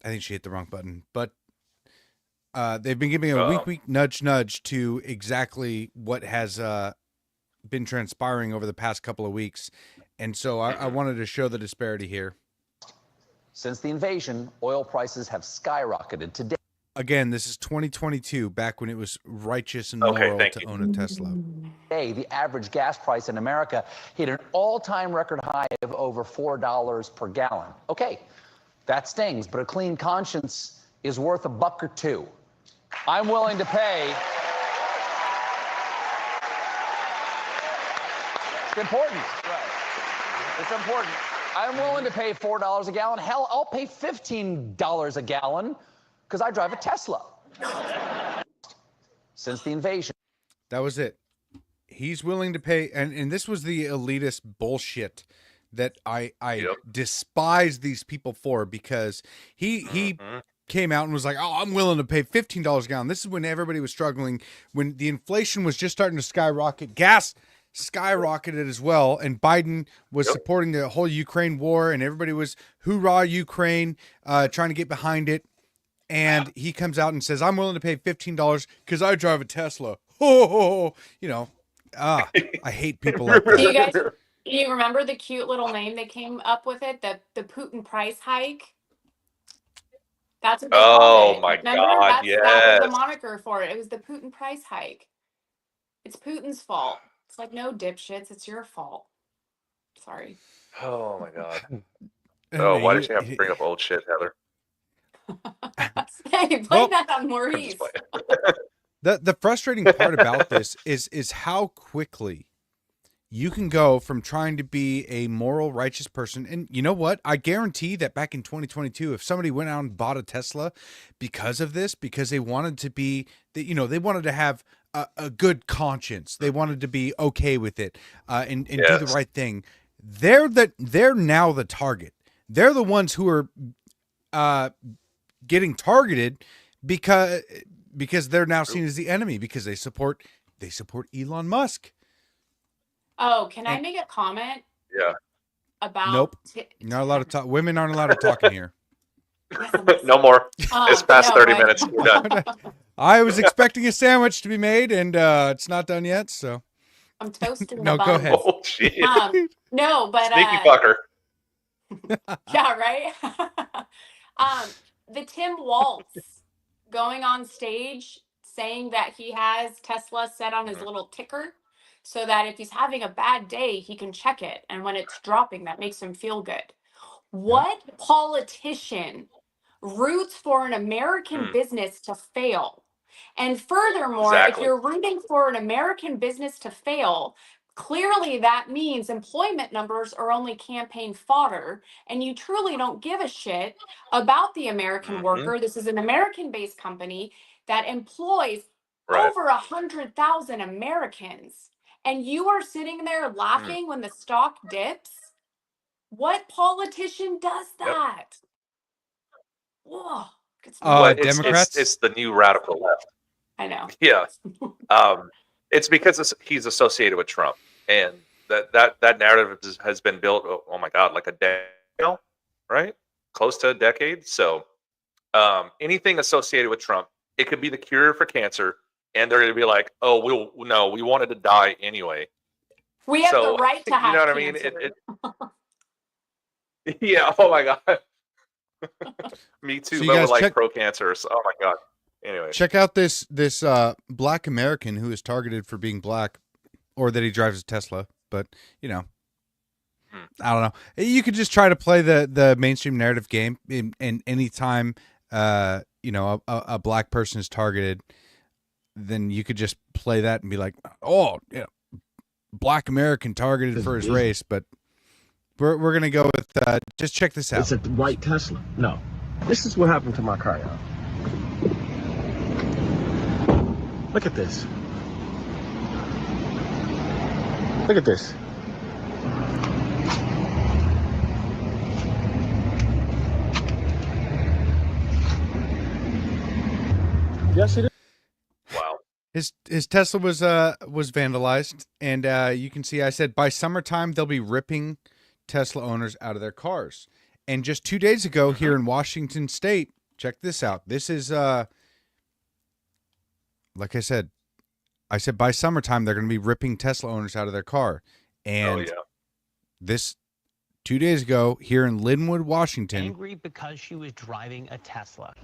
[SPEAKER 2] think she hit the wrong button, but they've been giving a wink, wink, nudge, nudge to exactly what has been transpiring over the past couple of weeks. And so I wanted to show the disparity here.
[SPEAKER 6] Since the invasion, oil prices have skyrocketed. Today,
[SPEAKER 2] again, this is 2022, back when it was righteous and moral to own a Tesla.
[SPEAKER 6] Today, the average gas price in America hit an all-time record high of over $4 per gallon. Okay, that stings, but a clean conscience is worth $1 or $2. I'm willing to pay. It's important. It's important. I'm willing to pay $4 a gallon. Hell, I'll pay $15 a gallon because I drive a Tesla. Since the invasion.
[SPEAKER 2] That was it. He's willing to pay, and this was the elitist bullshit that I despise these people for, because he came out and was like, oh, I'm willing to pay $15 a gallon. This is when everybody was struggling, when the inflation was just starting to skyrocket. Gas skyrocketed as well, and Biden was supporting the whole Ukraine war, and everybody was hoorah Ukraine, trying to get behind it. And he comes out and says, I'm willing to pay $15 because I drive a Tesla. I hate people like that.
[SPEAKER 4] Do you remember the cute little name they came up with it? The Putin price hike? That's what they called it.
[SPEAKER 3] My
[SPEAKER 4] Remember?
[SPEAKER 3] God,
[SPEAKER 4] That was the moniker for it. It was the Putin price hike. It's Putin's fault. It's like, no, dipshits, it's your fault. Sorry.
[SPEAKER 3] Oh, my God. Oh, why did you have to bring up old shit, Heather?
[SPEAKER 4] Hey, blame that on Maurice.
[SPEAKER 2] The frustrating part about this is how quickly you can go from trying to be a moral, righteous person. And you know what? I guarantee that back in 2022, if somebody went out and bought a Tesla because of this, because they wanted to be, they wanted to have a good conscience, they wanted to be okay with it, and do the right thing. They're now the target. They're the ones who are getting targeted because they're now seen as the enemy, because they support Elon Musk.
[SPEAKER 4] Oh, can I make a comment?
[SPEAKER 3] Yeah.
[SPEAKER 4] About
[SPEAKER 2] nope. Not allowed to talk. Women aren't allowed to talk in here.
[SPEAKER 3] No more. It's past 30 minutes. We're done.
[SPEAKER 2] I was expecting a sandwich to be made, and it's not done yet. So
[SPEAKER 4] I'm toasting.
[SPEAKER 2] No, go ahead.
[SPEAKER 3] Oh, shit.
[SPEAKER 4] No, but
[SPEAKER 3] sneaky fucker.
[SPEAKER 4] Yeah, right. The Tim Waltz going on stage saying that he has Tesla set on his little ticker, so that if he's having a bad day, he can check it. And when it's dropping, that makes him feel good. What politician roots for an American business to fail? And furthermore, if you're rooting for an American business to fail, clearly that means employment numbers are only campaign fodder, and you truly don't give a shit about the American worker. This is an American-based company that employs over 100,000 Americans. And you are sitting there laughing when the stock dips? What politician does that? Whoa.
[SPEAKER 2] Democrats?
[SPEAKER 3] It's the new radical left.
[SPEAKER 4] I know.
[SPEAKER 3] Yeah. It's because he's associated with Trump. And that narrative has been built, oh my God, like a decade now, right? Close to a decade. So anything associated with Trump, it could be the cure for cancer. And they're going to be like, oh, we wanted to die anyway.
[SPEAKER 4] We have the right to have cancer.
[SPEAKER 3] You know what I mean? Yeah. Oh my God. Me too.
[SPEAKER 2] So
[SPEAKER 3] but we're like pro-cancer. So, oh my God. Anyway.
[SPEAKER 2] Check out this black American who is targeted for being black, or that he drives a Tesla. But, I don't know. You could just try to play the mainstream narrative game, and any time, a black person is targeted, then you could just play that and be like, oh, black American targeted for his race. But we're going to go with, just check this out.
[SPEAKER 7] It's a white Tesla. No. This is what happened to my car, y'all. Look at this. Look at this. Y'all see this?
[SPEAKER 3] Wow.
[SPEAKER 2] His Tesla was vandalized, and you can see I said by summertime they'll be ripping Tesla owners out of their cars. And just 2 days ago here in Washington State, check this out. This is like I said, I said by summertime they're going to be ripping Tesla owners out of their car. And this 2 days ago here in Linwood, Washington.
[SPEAKER 8] Angry because she was driving a Tesla.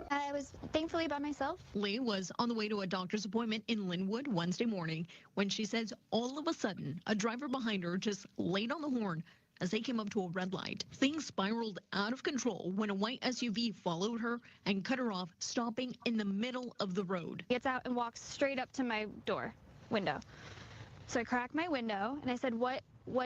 [SPEAKER 9] I was thankfully by myself.
[SPEAKER 10] Lee was on the way to a doctor's appointment in Linwood Wednesday morning when she says all of a sudden a driver behind her just laid on the horn as they came up to a red light. Things spiraled out of control when a white SUV followed her and cut her off, stopping in the middle of the road.
[SPEAKER 9] Gets out and walks straight up to my window. So I cracked my window and I said, what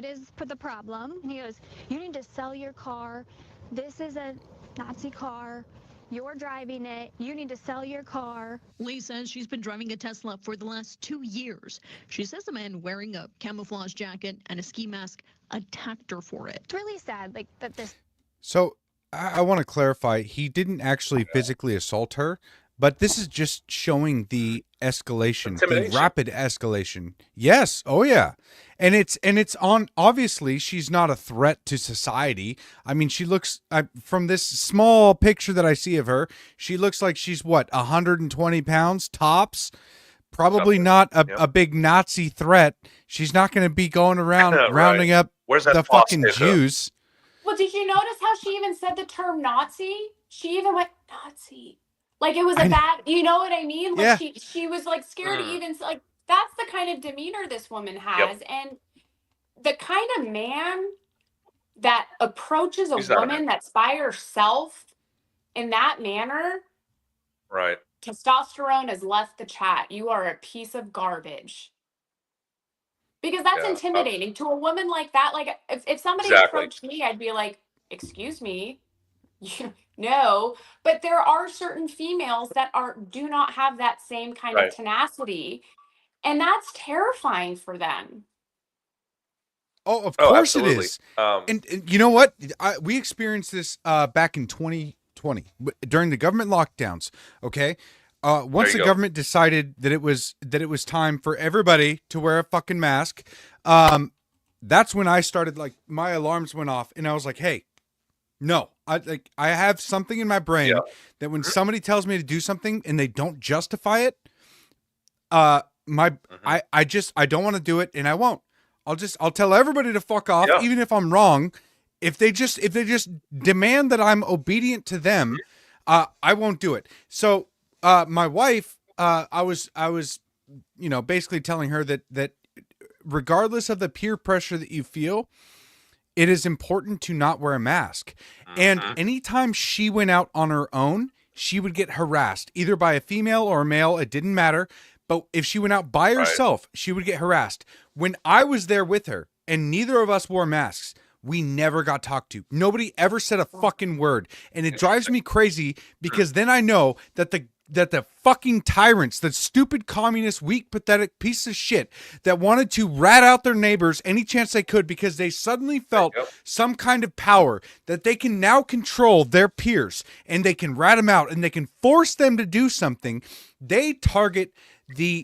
[SPEAKER 9] is the problem? And he goes, you need to sell your car. This is a Nazi car. You're driving it. You need to sell your car.
[SPEAKER 10] Lee says she's been driving a Tesla for the last 2 years. She says a man wearing a camouflage jacket and a ski mask attacked her for it.
[SPEAKER 9] It's really sad, like that this.
[SPEAKER 2] So I want to clarify. He didn't actually physically assault her, but this is just showing the escalation, the rapid escalation. Yes. Oh yeah. And it's on, obviously she's not a threat to society. I mean, she looks, from this small picture that I see of her, she looks like she's what, 120 pounds tops? Probably not a big Nazi threat. She's not going to be going around rounding up the fucking Jews.
[SPEAKER 4] Well, did you notice how she even said the term Nazi? She even went Nazi. Like it was a bad, you know what I mean? Like she was like scared to even, like, that's the kind of demeanor this woman has. And the kind of man that approaches a woman that's by herself in that manner,
[SPEAKER 3] right?
[SPEAKER 4] Testosterone has left the chat. You are a piece of garbage. Because that's intimidating to a woman like that. Like if somebody approached me, I'd be like, excuse me. No, but there are certain females that do not have that same kind of tenacity, and that's terrifying for them.
[SPEAKER 2] Oh, of course it is. And you know what? We experienced this back in 2020 during the government lockdowns. Okay, once the government decided that it was time for everybody to wear a fucking mask, that's when I started, like, my alarms went off, and I was like, hey. No, I have something in my brain that when somebody tells me to do something and they don't justify it, I don't want to do it, and I won't. I'll tell everybody to fuck off, even if I'm wrong. If they just demand that I'm obedient to them, I won't do it. So my wife, I was basically telling her that regardless of the peer pressure that you feel, it is important to not wear a mask. And anytime she went out on her own, she would get harassed, either by a female or a male. It didn't matter. But if she went out by herself, she would get harassed. When I was there with her and neither of us wore masks, we never got talked to. Nobody ever said a fucking word. And it drives me crazy because then I know that the fucking tyrants, the stupid communist, weak, pathetic piece of shit that wanted to rat out their neighbors any chance they could because they suddenly felt some kind of power that they can now control their peers and they can rat them out and they can force them to do something. They target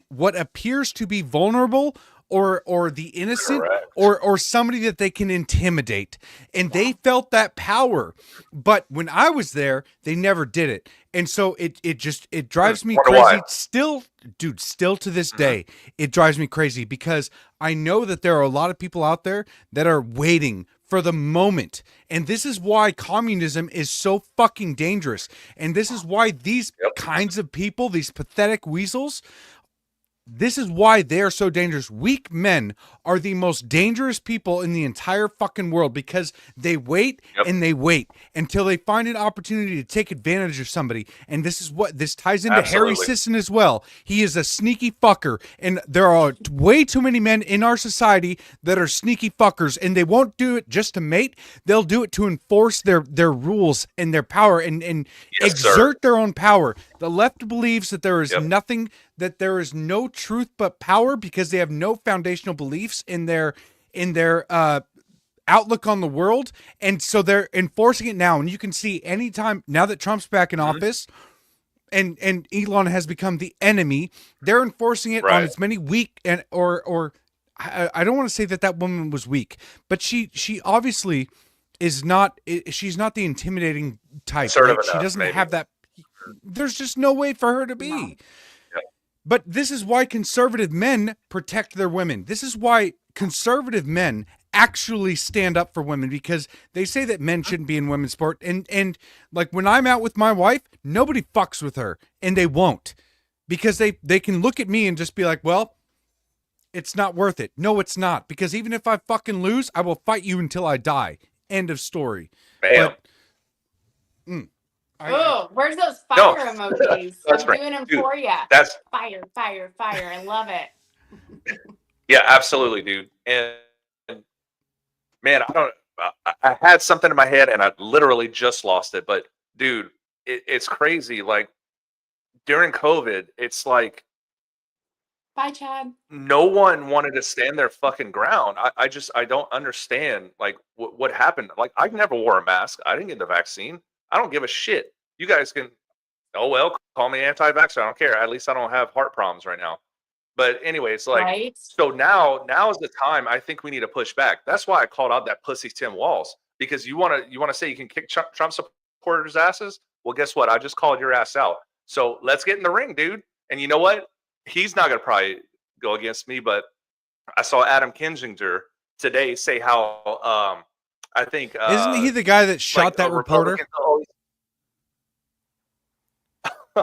[SPEAKER 2] what appears to be vulnerable or the innocent or somebody that they can intimidate. And they felt that power. But when I was there, they never did it. And so it drives me crazy. Still to this day, it drives me crazy because I know that there are a lot of people out there that are waiting for the moment. And this is why communism is so fucking dangerous. And this is why these kinds of people, these pathetic weasels, this is why they are so dangerous. Weak men are the most dangerous people in the entire fucking world because they wait and they wait until they find an opportunity to take advantage of somebody. And this ties into Harry Sisson as well. He is a sneaky fucker. And there are way too many men in our society that are sneaky fuckers, and they won't do it just to mate. They'll do it to enforce their rules and their power and exert their own power. The left believes that there is nothing, that there is no truth but power because they have no foundational beliefs in their outlook on the world. And so they're enforcing it now. And you can see anytime now that Trump's back in office and Elon has become the enemy, they're enforcing it on as many weak or I don't want to say that woman was weak, but she obviously is not, she's not the intimidating type. Right? She doesn't have that. There's just no way for her to be. But this is why conservative men protect their women. This is why conservative men actually stand up for women, because they say that men shouldn't be in women's sport. And like when I'm out with my wife, nobody fucks with her, and they won't, because they can look at me and just be like, well, it's not worth it. No, it's not, because even if I fucking lose, I will fight you until I die. End of story.
[SPEAKER 3] Bam.
[SPEAKER 2] But,
[SPEAKER 4] oh, where's those fire emojis? I'm doing them
[SPEAKER 3] dude,
[SPEAKER 4] for you.
[SPEAKER 3] That's
[SPEAKER 4] fire, fire, fire. I love it.
[SPEAKER 3] Yeah, absolutely, dude. And man, I had something in my head and I literally just lost it. But dude, it's crazy. Like during COVID, it's like
[SPEAKER 4] Bye, Chad.
[SPEAKER 3] no one wanted to stand their fucking ground. I don't understand like what happened. Like I never wore a mask. I didn't get the vaccine. I don't give a shit. You guys can, oh well, call me anti-vaxxer. I don't care. At least I don't have heart problems right now. But anyway, it's like,
[SPEAKER 4] right?
[SPEAKER 3] So now is the time. I think we need to push back. That's why I called out that pussy Tim Walz, because you want to say you can kick Trump supporters' asses. Well, guess what? I just called your ass out. So let's get in the ring, dude. And you know what? He's not gonna probably go against me, but I saw Adam Kinzinger today say how I think
[SPEAKER 2] isn't he the guy that shot that reporter?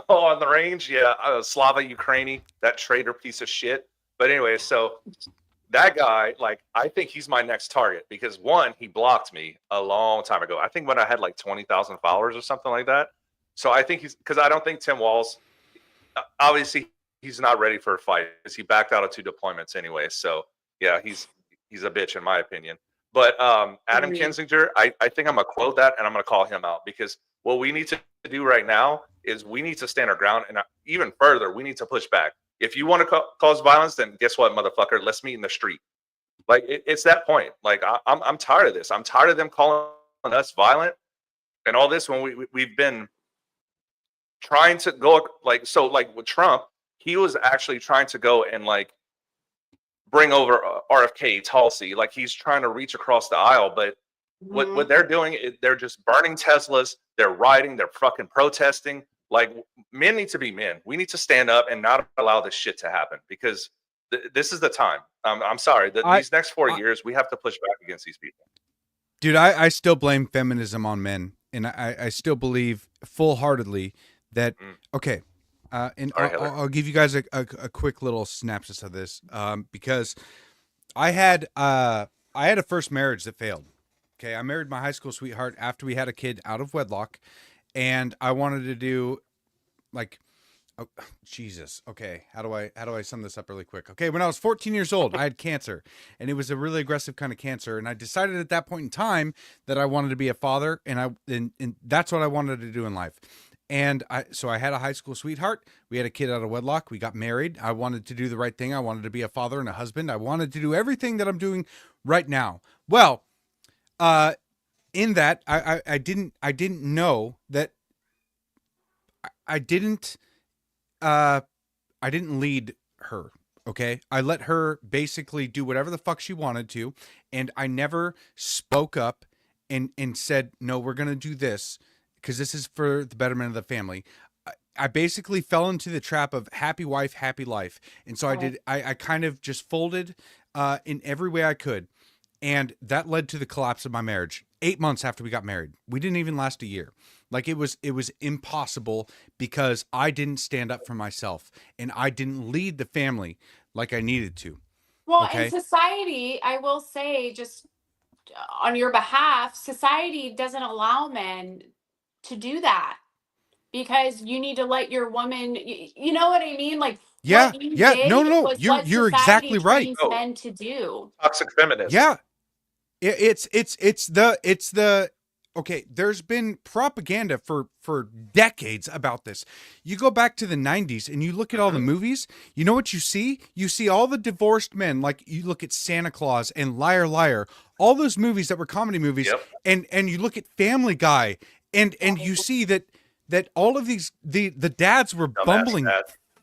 [SPEAKER 3] On the range, yeah, Slava Ukraini, that traitor piece of shit. But anyway, so that guy, like, I think he's my next target because one, he blocked me a long time ago. I think when I had like 20,000 followers or something like that. So I think because I don't think Tim Walz, obviously, he's not ready for a fight because he backed out of 2 deployments anyway. So yeah, he's a bitch in my opinion. But Adam Kinzinger, I think I'm gonna quote that and I'm gonna call him out, because what we need to do right now is we need to stand our ground, and even further, we need to push back. If you want to cause violence, then guess what, motherfucker? Let's meet in the street. Like it's that point. Like I'm tired of this. I'm tired of them calling us violent and all this when we've been trying to go like with Trump, he was actually trying to go and like bring over RFK, Tulsi, like he's trying to reach across the aisle, but what they're doing is they're just burning Teslas, they're rioting, they're fucking protesting. Like men need to be men. We need to stand up and not allow this shit to happen, because this is the time. I'm sorry that these next 4 years we have to push back against these people.
[SPEAKER 2] Dude, I still blame feminism on men, and I still believe full-heartedly that okay. And I'll give you guys a quick little synopsis of this, because I had a first marriage that failed. Okay, I married my high school sweetheart after we had a kid out of wedlock, and I wanted to do like, oh, Jesus. Okay, how do I sum this up really quick? Okay, when I was 14 years old, I had cancer, and it was a really aggressive kind of cancer, and I decided at that point in time that I wanted to be a father, and that's what I wanted to do in life. And so I had a high school sweetheart. We had a kid out of wedlock. We got married. I wanted to do the right thing. I wanted to be a father and a husband. I wanted to do everything that I'm doing right now. Well, in that I didn't know that I didn't lead her. Okay. I let her basically do whatever the fuck she wanted to. And I never spoke up and said, no, we're going to do this, because this is for the betterment of the family. I basically fell into the trap of happy wife, happy life. And so I kind of just folded in every way I could. And that led to the collapse of my marriage. 8 months after we got married. We didn't even last a year. Like it was impossible, because I didn't stand up for myself and I didn't lead the family like I needed to.
[SPEAKER 4] Well, in society, I will say, just on your behalf, society doesn't allow men to do that, because you need to let your woman, you know what I mean? Like,
[SPEAKER 2] yeah,
[SPEAKER 4] what you
[SPEAKER 2] yeah,
[SPEAKER 4] did
[SPEAKER 2] no,
[SPEAKER 4] was
[SPEAKER 2] you're exactly right.
[SPEAKER 4] Men to do
[SPEAKER 3] toxic feminism.
[SPEAKER 2] Yeah, it's the okay. There's been propaganda for decades about this. You go back to the 90s and you look at all the movies. You know what you see? You see all the divorced men. Like you look at Santa Claus and Liar Liar, all those movies that were comedy movies, and you look at Family Guy. And you see that all of these the dads were bumbling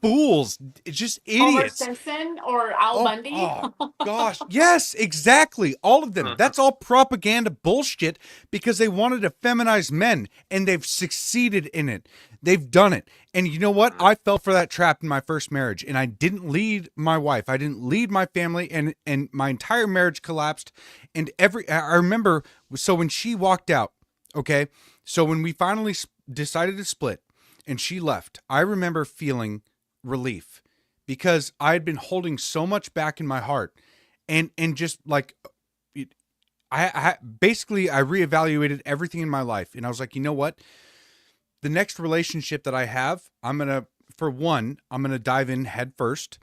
[SPEAKER 2] fools, just
[SPEAKER 4] Homer
[SPEAKER 2] idiots.
[SPEAKER 4] Simpson or Al Bundy.
[SPEAKER 2] Oh gosh, yes, exactly. All of them. That's all propaganda bullshit because they wanted to feminize men, and they've succeeded in it. They've done it. And you know what? I fell for that trap in my first marriage, and I didn't lead my wife. I didn't lead my family, and my entire marriage collapsed. And I remember, so when she walked out, okay, so when we finally decided to split and she left, I remember feeling relief because I had been holding so much back in my heart, and just like I basically I reevaluated everything in my life, and I was like, you know what? The next relationship that I have, I'm gonna dive in head first,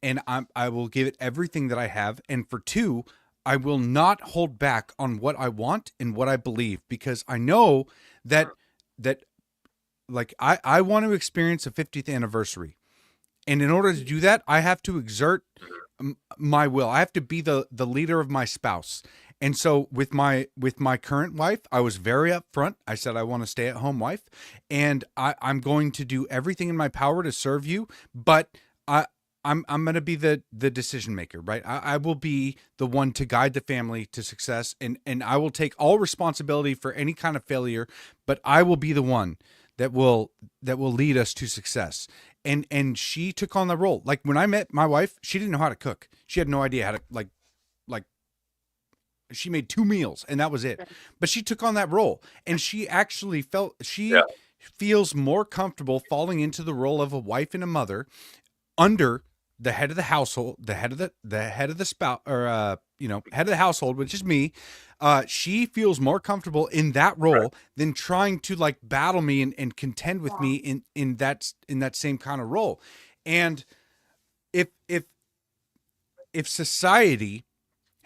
[SPEAKER 2] and I will give it everything that I have, and for two, I will not hold back on what I want and what I believe, because I know that like I want to experience a 50th anniversary. And in order to do that, I have to exert my will. I have to be the leader of my spouse. And so with my current wife, I was very upfront. I said I want a stay-at-home wife, and I'm going to do everything in my power to serve you. But I'm going to be the decision maker, right? I will be the one to guide the family to success, and I will take all responsibility for any kind of failure. But I will be the one that will lead us to success. And she took on the role. Like when I met my wife, she didn't know how to cook. She had no idea how to like she made 2 meals and that was it. But she took on that role, and she actually feels more comfortable falling into the role of a wife and a mother under the head of the household, the head of the spouse, or head of the household, which is me. She feels more comfortable in that role than trying to like battle me and contend with me in that same kind of role. And if society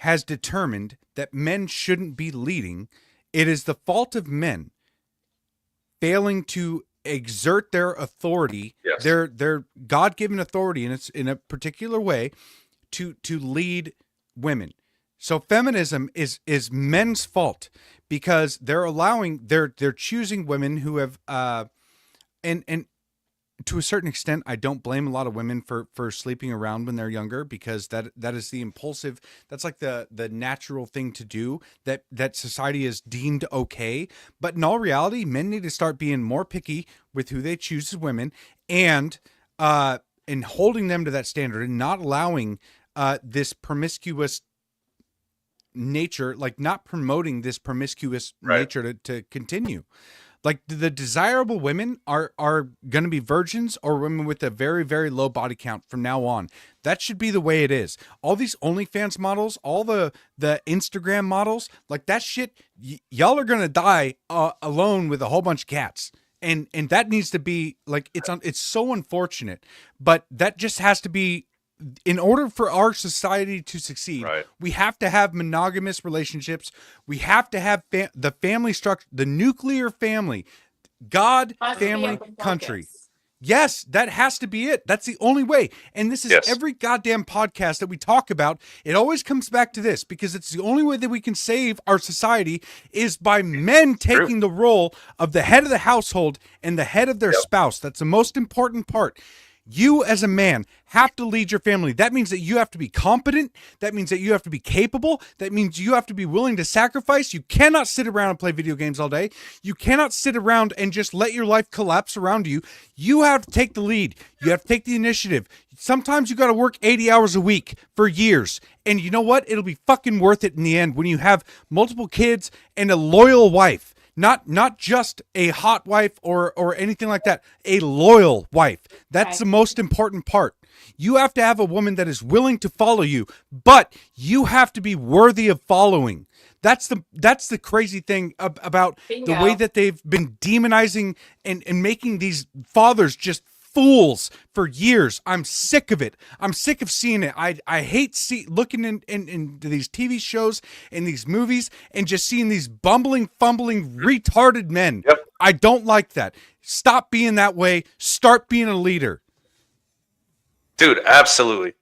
[SPEAKER 2] has determined that men shouldn't be leading, it is the fault of men failing to exert their authority, their God-given authority, and it's in a particular way to lead women. So feminism is men's fault because they're choosing women who have and to a certain extent, I don't blame a lot of women for sleeping around when they're younger, because that is the impulsive, that's like the natural thing to do that society has deemed okay. But in all reality, men need to start being more picky with who they choose as women, and holding them to that standard, and not allowing this promiscuous nature, like not promoting this promiscuous nature to continue. Like the desirable women are going to be virgins or women with a very, very low body count from now on. That should be the way it is. All these OnlyFans models, all the Instagram models, like that shit, y'all are going to die alone with a whole bunch of cats. And that needs to be like, it's so unfortunate, but that just has to be, in order for our society to succeed, we have to have monogamous relationships. We have to have the family structure, the nuclear family, God, family, country. Yes, that has to be it. That's the only way. And this is every goddamn podcast that we talk about. It always comes back to this, because it's the only way that we can save our society is by men taking the role of the head of the household and the head of their spouse. That's the most important part. You as a man have to lead your family. That means that you have to be competent. That means that you have to be capable. That means you have to be willing to sacrifice. You cannot sit around and play video games all day. You cannot sit around and just let your life collapse around you. You have to take the lead. You have to take the initiative. Sometimes you got to work 80 hours a week for years. And you know what? It'll be fucking worth it in the end when you have multiple kids and a loyal wife. Not just a hot wife or anything like that. A loyal wife. That's the most important part. You have to have a woman that is willing to follow you, but you have to be worthy of following. That's the crazy thing about the way that they've been demonizing and making these fathers just fools for years. I'm sick of it. I'm sick of seeing it. I hate looking into these TV shows and these movies and just seeing these bumbling, fumbling, retarded men. I don't like that. Stop being that way. Start being a leader.
[SPEAKER 3] Dude, absolutely.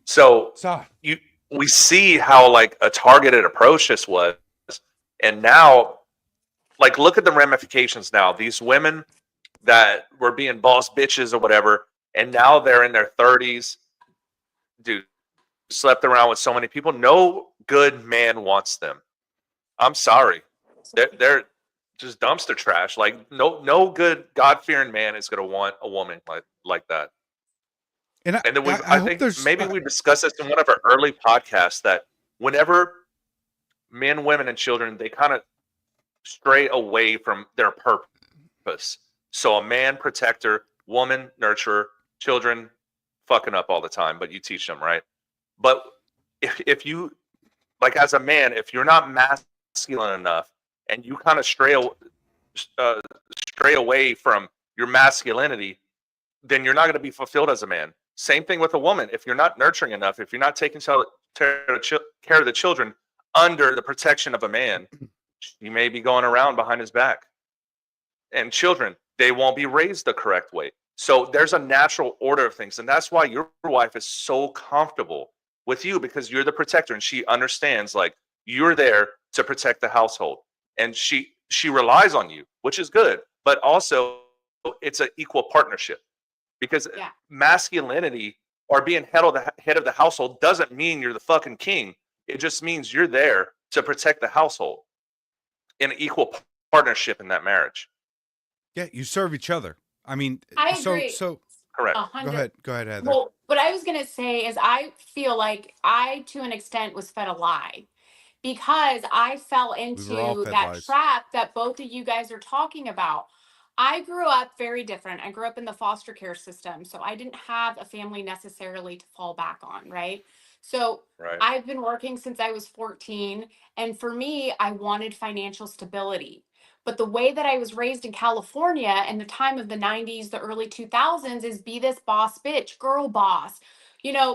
[SPEAKER 3] So we see how like a targeted approach this was, and now, like, look at the ramifications now. These women that were being boss bitches or whatever, and now they're in their 30s. Dude, slept around with so many people. No good man wants them. I'm sorry. They're just dumpster trash. Like no good God-fearing man is going to want a woman like that.
[SPEAKER 2] And
[SPEAKER 3] then
[SPEAKER 2] I
[SPEAKER 3] I
[SPEAKER 2] hope
[SPEAKER 3] think
[SPEAKER 2] there's
[SPEAKER 3] maybe we discussed this in one of our early podcasts that whenever men, women, and children, they kind of stray away from their purpose. So a man protector, woman nurturer, children fucking up all the time, but you teach them, right? But if you, like, as a man, if you're not masculine enough and you kind of stray away from your masculinity, then you're not going to be fulfilled as a man. Same thing with a woman. If you're not nurturing enough, if you're not taking care of the children under the protection of a man, you may be going around behind his back. And children, they won't be raised the correct way. So there's a natural order of things. And that's why your wife is so comfortable with you, because you're the protector and she understands, like, you're there to protect the household. And she relies on you, which is good. But also, it's an equal partnership, because masculinity or being head of the household doesn't mean you're the fucking king. It just means you're there to protect the household in equal partnership in that marriage.
[SPEAKER 2] Yeah, you serve each other. I mean,
[SPEAKER 4] I agree.
[SPEAKER 2] So
[SPEAKER 3] correct.
[SPEAKER 2] Go ahead, Heather.
[SPEAKER 4] Well, what I was gonna say is I feel like I, to an extent, was fed a lie, because I fell into that trap that both of you guys are talking about. I grew up very different. I grew up in the foster care system, so I didn't have a family necessarily to fall back on, right? So I've been working since I was 14, and for me, I wanted financial stability. But the way that I was raised in California in the time of the 90s, the early 2000s, is be this boss bitch, girl boss,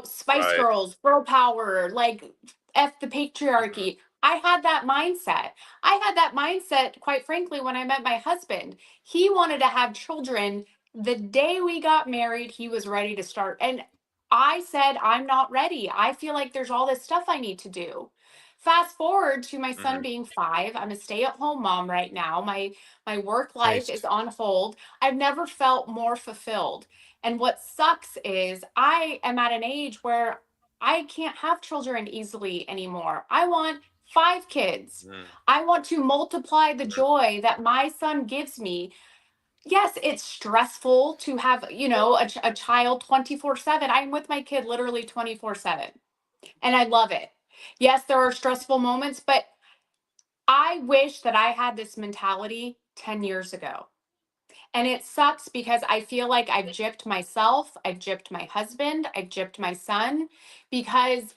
[SPEAKER 4] Spice Girls, girl power, like F the patriarchy. I had that mindset. I had that mindset, quite frankly, when I met my husband. He wanted to have children. The day we got married, he was ready to start. And I said, I'm not ready. I feel like there's all this stuff I need to do. Fast forward to my son being 5. I'm a stay-at-home mom right now. My work life is on hold. I've never felt more fulfilled. And what sucks is I am at an age where I can't have children easily anymore. I want 5 kids. I want to multiply the joy that my son gives me. Yes, it's stressful to have, a child 24/7. I'm with my kid literally 24/7. And I love it. Yes, there are stressful moments, but I wish that I had this mentality 10 years ago. And it sucks because I feel like I've gypped myself, I've gypped my husband, I've gypped my son, because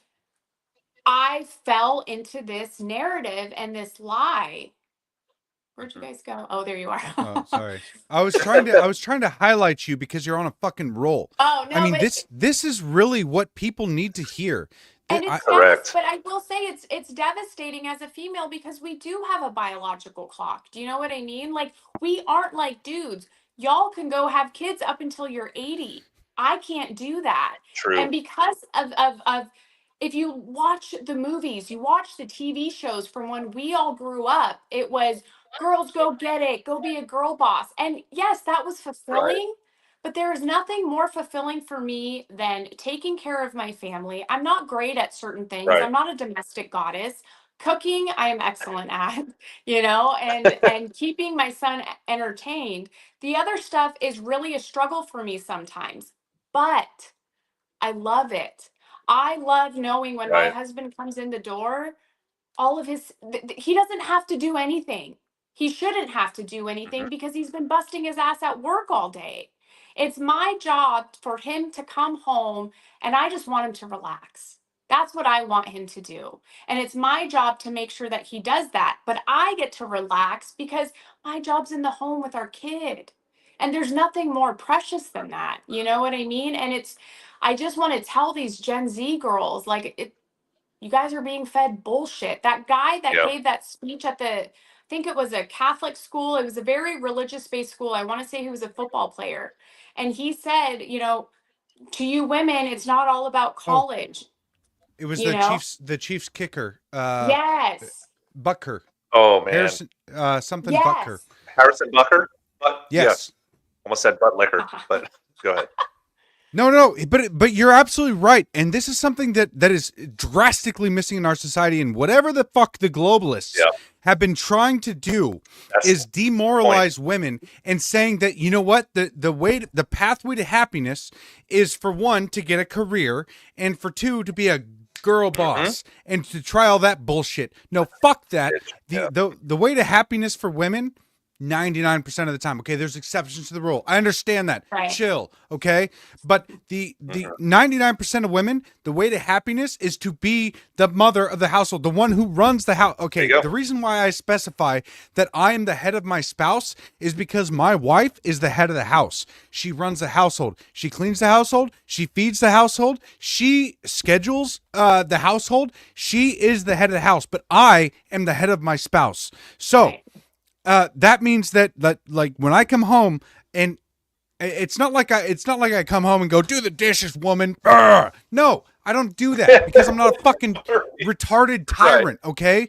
[SPEAKER 4] I fell into this narrative and this lie. Where'd you guys go? Oh, there you are.
[SPEAKER 2] Oh, sorry. I was trying to highlight you because you're on a fucking roll.
[SPEAKER 4] Oh, no,
[SPEAKER 2] I mean,
[SPEAKER 4] but
[SPEAKER 2] this is really what people need to hear.
[SPEAKER 4] And it's correct. But I will say it's devastating as a female, because we do have a biological clock. Do you know what I mean? Like, we aren't like dudes. Y'all can go have kids up until you're 80. I can't do that.
[SPEAKER 3] True.
[SPEAKER 4] And because of if you watch the movies, you watch the TV shows from when we all grew up, it was girls go get it, go be a girl boss. And yes, that was fulfilling. But there is nothing more fulfilling for me than taking care of my family. I'm not great at certain things. I'm not a domestic goddess. Cooking, I am excellent at, and keeping my son entertained. The other stuff is really a struggle for me sometimes, but I love it. I love knowing when my husband comes in the door, all of he doesn't have to do anything. He shouldn't have to do anything because he's been busting his ass at work all day. It's my job for him to come home, and I just want him to relax. That's what I want him to do. And it's my job to make sure that he does that. But I get to relax because my job's in the home with our kid. And there's nothing more precious than that. You know what I mean? And I just want to tell these Gen Z girls, like, you guys are being fed bullshit. That guy that gave that speech at I think it was a Catholic school. It was a very religious-based school. I want to say he was a football player. And he said, to you women, it's not all about college.
[SPEAKER 2] It was the Chiefs kicker.
[SPEAKER 4] Yes.
[SPEAKER 2] Butker.
[SPEAKER 3] Oh, man.
[SPEAKER 2] Harrison, something Butker.
[SPEAKER 3] Harrison Butker?
[SPEAKER 2] Yes.
[SPEAKER 3] Almost said butt liquor, but go ahead.
[SPEAKER 2] No, but you're absolutely right, and this is something that is drastically missing in our society. And whatever the fuck the globalists have been trying to do is demoralize women and saying that, you know what, the pathway to happiness is, for one, to get a career, and for two, to be a girl boss and to try all that bullshit. No, fuck that. The way to happiness for women, 99% of the time. Okay, there's exceptions to the rule. I understand that.
[SPEAKER 4] Right.
[SPEAKER 2] Chill, okay? But the 99% of women, the way to happiness is to be the mother of the household, the one who runs the house. Okay, the reason why I specify that I am the head of my spouse is because my wife is the head of the house. She runs the household. She cleans the household. She feeds the household. She schedules the household. She is the head of the house, but I am the head of my spouse. So that means that like when I come home, and it's not like I come home and go, do the dishes, woman. Urgh. No, I don't do that because I'm not a fucking retarded tyrant. Okay.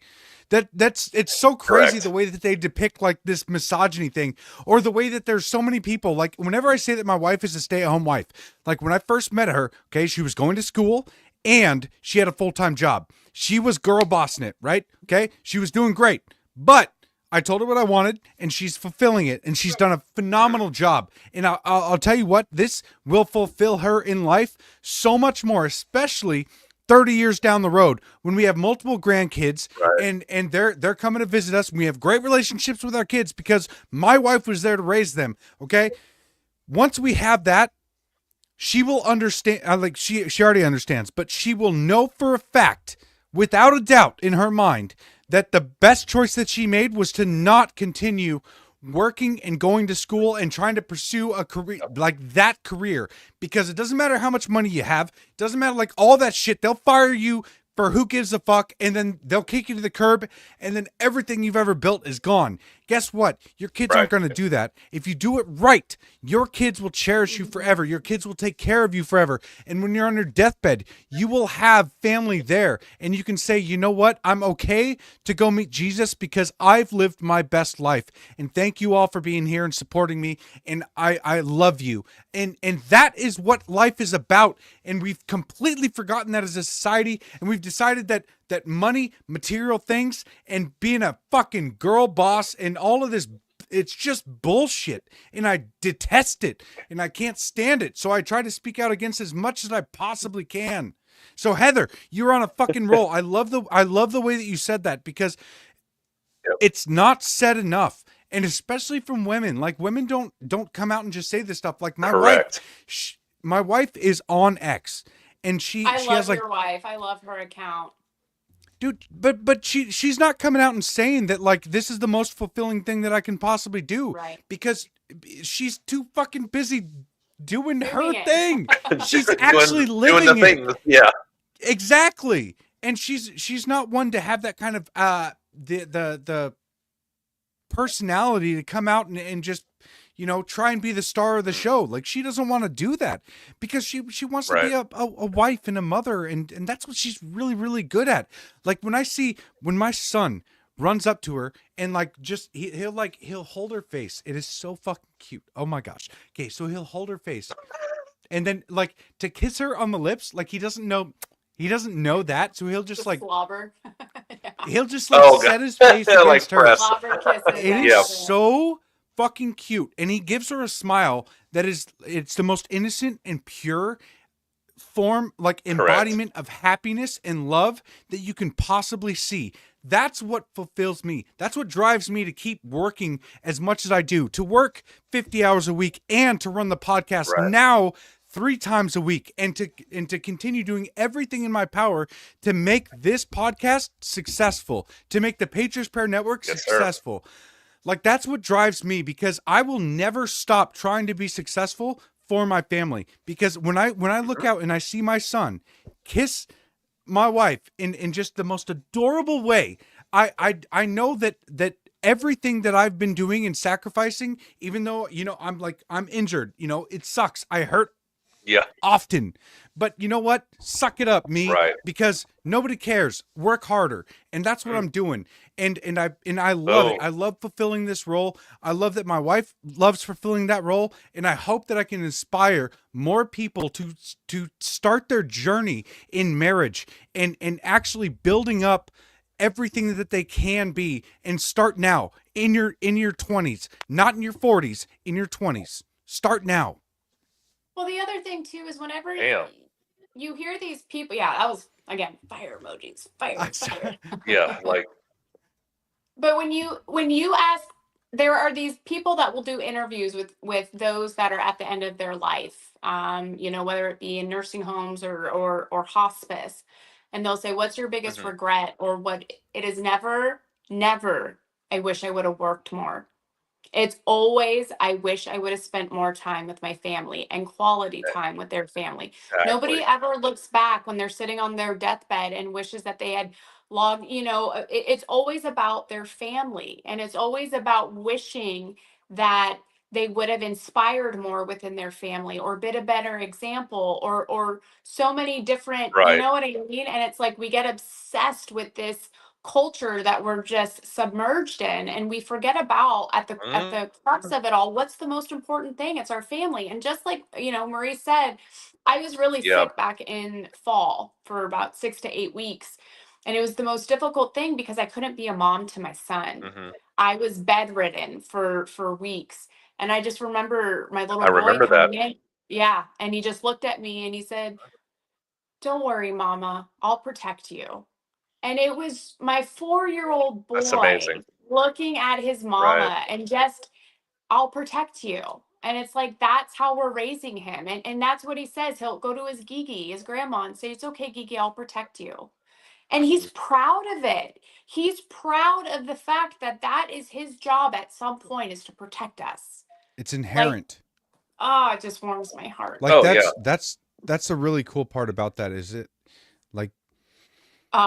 [SPEAKER 2] It's so crazy the way that they depict like this misogyny thing, or the way that there's so many people. Like whenever I say that my wife is a stay-at-home wife, like when I first met her, okay, she was going to school and she had a full-time job. She was girl bossing it, right? Okay. She was doing great, but I told her what I wanted, and she's fulfilling it, and she's done a phenomenal job. And I'll tell you what, this will fulfill her in life so much more, especially 30 years down the road when we have multiple grandkids and they're coming to visit us. And we have great relationships with our kids because my wife was there to raise them. Okay. Once we have that, she will understand. Like she already understands, but she will know for a fact, without a doubt in her mind, that the best choice that she made was to not continue working and going to school and trying to pursue a career like that career, because it doesn't matter how much money you have. It doesn't matter, like all that shit. They'll fire you for who gives a fuck, and then they'll kick you to the curb, and then everything you've ever built is gone. Guess what? Your kids aren't going to do that. If you do it right, your kids will cherish you forever. Your kids will take care of you forever. And when you're on your deathbed, you will have family there, and you can say, you know what? I'm okay to go meet Jesus because I've lived my best life. And thank you all for being here and supporting me. And I love you. And that is what life is about. And we've completely forgotten that as a society. And we've decided that money, material things, and being a fucking girl boss and all of this, it's just bullshit. And I detest it. And I can't stand it. So I try to speak out against as much as I possibly can. So Heather, you're on a fucking roll. I love the way that you said that, because it's not said enough. And especially from women. Like women don't come out and just say this stuff. Like my wife is on X. And she has like,
[SPEAKER 4] your wife. I love her account.
[SPEAKER 2] Dude, but she's not coming out and saying that like this is the most fulfilling thing that I can possibly do,
[SPEAKER 4] right?
[SPEAKER 2] Because she's too fucking busy doing her thing. She's actually living it.
[SPEAKER 3] Yeah,
[SPEAKER 2] exactly. And she's not one to have that kind of the personality to come out and just, you know, try and be the star of the show. Like she doesn't want to do that because she wants to be a wife and a mother, and that's what she's really, really good at. Like when my son runs up to her and like just he'll hold her face. It is so fucking cute. Oh my gosh. Okay, so he'll hold her face and then like to kiss her on the lips, like he doesn't know that, so he'll just like
[SPEAKER 4] slobber.
[SPEAKER 2] He'll just like set his face against her.
[SPEAKER 4] It
[SPEAKER 2] is so fucking cute, and he gives her a smile that it's the most innocent and pure form, like embodiment of happiness and love that you can possibly see. That's what fulfills me. That's what drives me to keep working as much as I do, to work 50 hours a week and to run the podcast now 3 times a week, and to continue doing everything in my power to make this podcast successful, to make the Patriots Prayer Network successful. Like that's what drives me, because I will never stop trying to be successful for my family. Because when I look out and I see my son kiss my wife in just the most adorable way, I know that everything that I've been doing and sacrificing, even though, you know, I'm injured, you know, it sucks. I hurt
[SPEAKER 3] Yeah.
[SPEAKER 2] often. But you know what? Suck it up, me,
[SPEAKER 3] Right.
[SPEAKER 2] because nobody cares. Work harder, and that's what I'm doing. And I love it. I love fulfilling this role. I love that my wife loves fulfilling that role, and I hope that I can inspire more people to start their journey in marriage and actually building up everything that they can be, and start now in your 20s, not in your 40s, in your 20s. Start now.
[SPEAKER 4] Well, the other thing too is whenever
[SPEAKER 3] Damn.
[SPEAKER 4] you hear these people, yeah, that was again fire emojis, fire.
[SPEAKER 3] Yeah, like.
[SPEAKER 4] But when you ask, there are these people that will do interviews with those that are at the end of their life, you know, whether it be in nursing homes or hospice, and they'll say, "What's your biggest
[SPEAKER 3] Mhm.
[SPEAKER 4] regret?" Or what it is never. I wish I would have worked more. It's always, I wish I would have spent more time with my family and quality time with their family.
[SPEAKER 3] Exactly.
[SPEAKER 4] Nobody ever looks back when they're sitting on their deathbed and wishes that they had logged, it's always about their family, and it's always about wishing that they would have inspired more within their family or been a better example or so many different, you
[SPEAKER 3] Right.
[SPEAKER 4] know what I mean? And it's like we get obsessed with this culture that we're just submerged in, and we forget about at the crux of it all, what's the most important thing? It's our family. And just like Marie said, I was really
[SPEAKER 3] Yeah.
[SPEAKER 4] sick back in fall for about 6 to 8 weeks, and it was the most difficult thing because I couldn't be a mom to my son.
[SPEAKER 3] Mhm.
[SPEAKER 4] I was bedridden for weeks, and I just remember my little
[SPEAKER 3] I
[SPEAKER 4] boy
[SPEAKER 3] remember that.
[SPEAKER 4] coming in. Yeah, and he just looked at me and he said, "Don't worry, mama, I'll protect you." And it was my 4-year-old
[SPEAKER 3] That's
[SPEAKER 4] boy
[SPEAKER 3] amazing.
[SPEAKER 4] looking at his
[SPEAKER 3] Right.
[SPEAKER 4] mama and just, "I'll protect you." And it's like, that's how we're raising him. And that's what he says. He'll go to his Gigi, his grandma, and say, "It's okay, Gigi, I'll protect you." And he's proud of it. He's proud of the fact that that is his job at some point, is to protect us.
[SPEAKER 2] It's
[SPEAKER 4] Like,
[SPEAKER 2] inherent.
[SPEAKER 4] oh, it just warms my heart.
[SPEAKER 2] Like
[SPEAKER 3] Oh yeah.
[SPEAKER 2] that's a really cool part about that, is it? Like,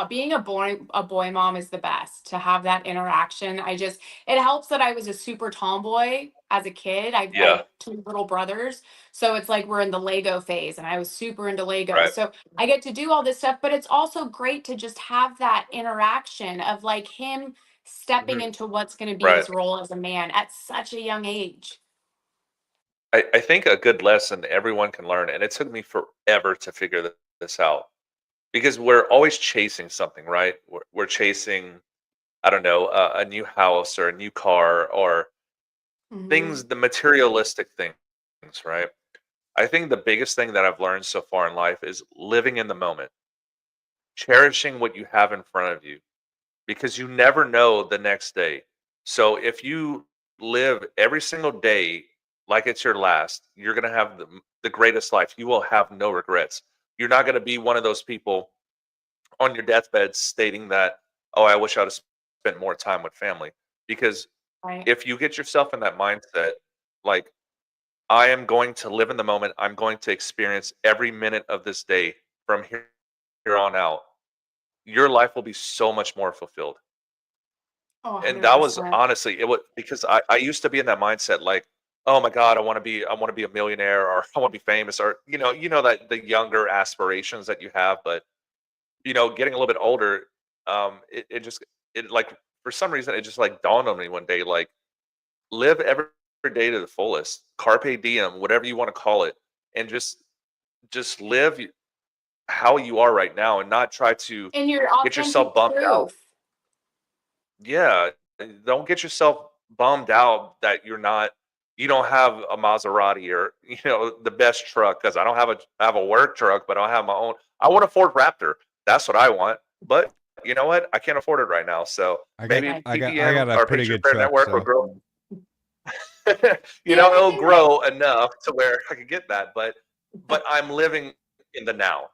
[SPEAKER 4] Being a boy mom is the best, to have that interaction. It helps that I was a super tomboy as a kid. I
[SPEAKER 3] Yeah.
[SPEAKER 4] have two little brothers, so it's like we're in the Lego phase, and I was super into Lego.
[SPEAKER 3] Right.
[SPEAKER 4] So I get to do all this stuff, but it's also great to just have that interaction of like him stepping
[SPEAKER 3] Mhm.
[SPEAKER 4] into what's going to be
[SPEAKER 3] Right.
[SPEAKER 4] his role as a man at such a young age.
[SPEAKER 3] I think a good lesson everyone can learn, and it took me forever to figure this out, because we're always chasing something, right? We're chasing, I don't know, a new house or a new car or
[SPEAKER 4] Hmm.
[SPEAKER 3] things, the materialistic things, right? I think the biggest thing that I've learned so far in life is living in the moment, cherishing what you have in front of you, because you never know the next day. So if you live every single day like it's your last, you're going to have the greatest life. You will have no regrets. You're not going to be one of those people on your deathbed stating that, "Oh, I wish I'd have spent more time with family." Because
[SPEAKER 4] Right.
[SPEAKER 3] if you get yourself in that mindset, like, I am going to live in the moment, I'm going to experience every minute of this day from here on out, your life will be so much more fulfilled.
[SPEAKER 4] Oh,
[SPEAKER 3] And that was
[SPEAKER 4] 100%.
[SPEAKER 3] honestly it, was because I used to be in that mindset, like, "Oh my god, I want to be a millionaire, or I want to be famous," or that the younger aspirations that you have. But getting a little bit older, it just, it like, for some reason, it just like dawned on me one day, like, live every day to the fullest, carpe diem, whatever you want to call it, and just live how you are right now, and not try to
[SPEAKER 4] And your
[SPEAKER 3] get yourself
[SPEAKER 4] authentic
[SPEAKER 3] bummed out.
[SPEAKER 4] truth.
[SPEAKER 3] Yeah, don't get yourself bummed out that you don't have a Maserati, or the best truck, because I have a work truck, but I don't have my own. I want a Ford Raptor. That's what I want. But you know what? I can't afford it right now. So
[SPEAKER 2] I got
[SPEAKER 3] maybe
[SPEAKER 4] Right.
[SPEAKER 2] I
[SPEAKER 3] PPN,
[SPEAKER 2] got a
[SPEAKER 3] or
[SPEAKER 2] pretty
[SPEAKER 3] Picture
[SPEAKER 2] good
[SPEAKER 3] Credit
[SPEAKER 2] truck,
[SPEAKER 3] Network, will
[SPEAKER 2] so
[SPEAKER 3] grow.
[SPEAKER 4] The other
[SPEAKER 3] It'll
[SPEAKER 4] thing that
[SPEAKER 3] grow enough to where I could get that. But I'm living in the now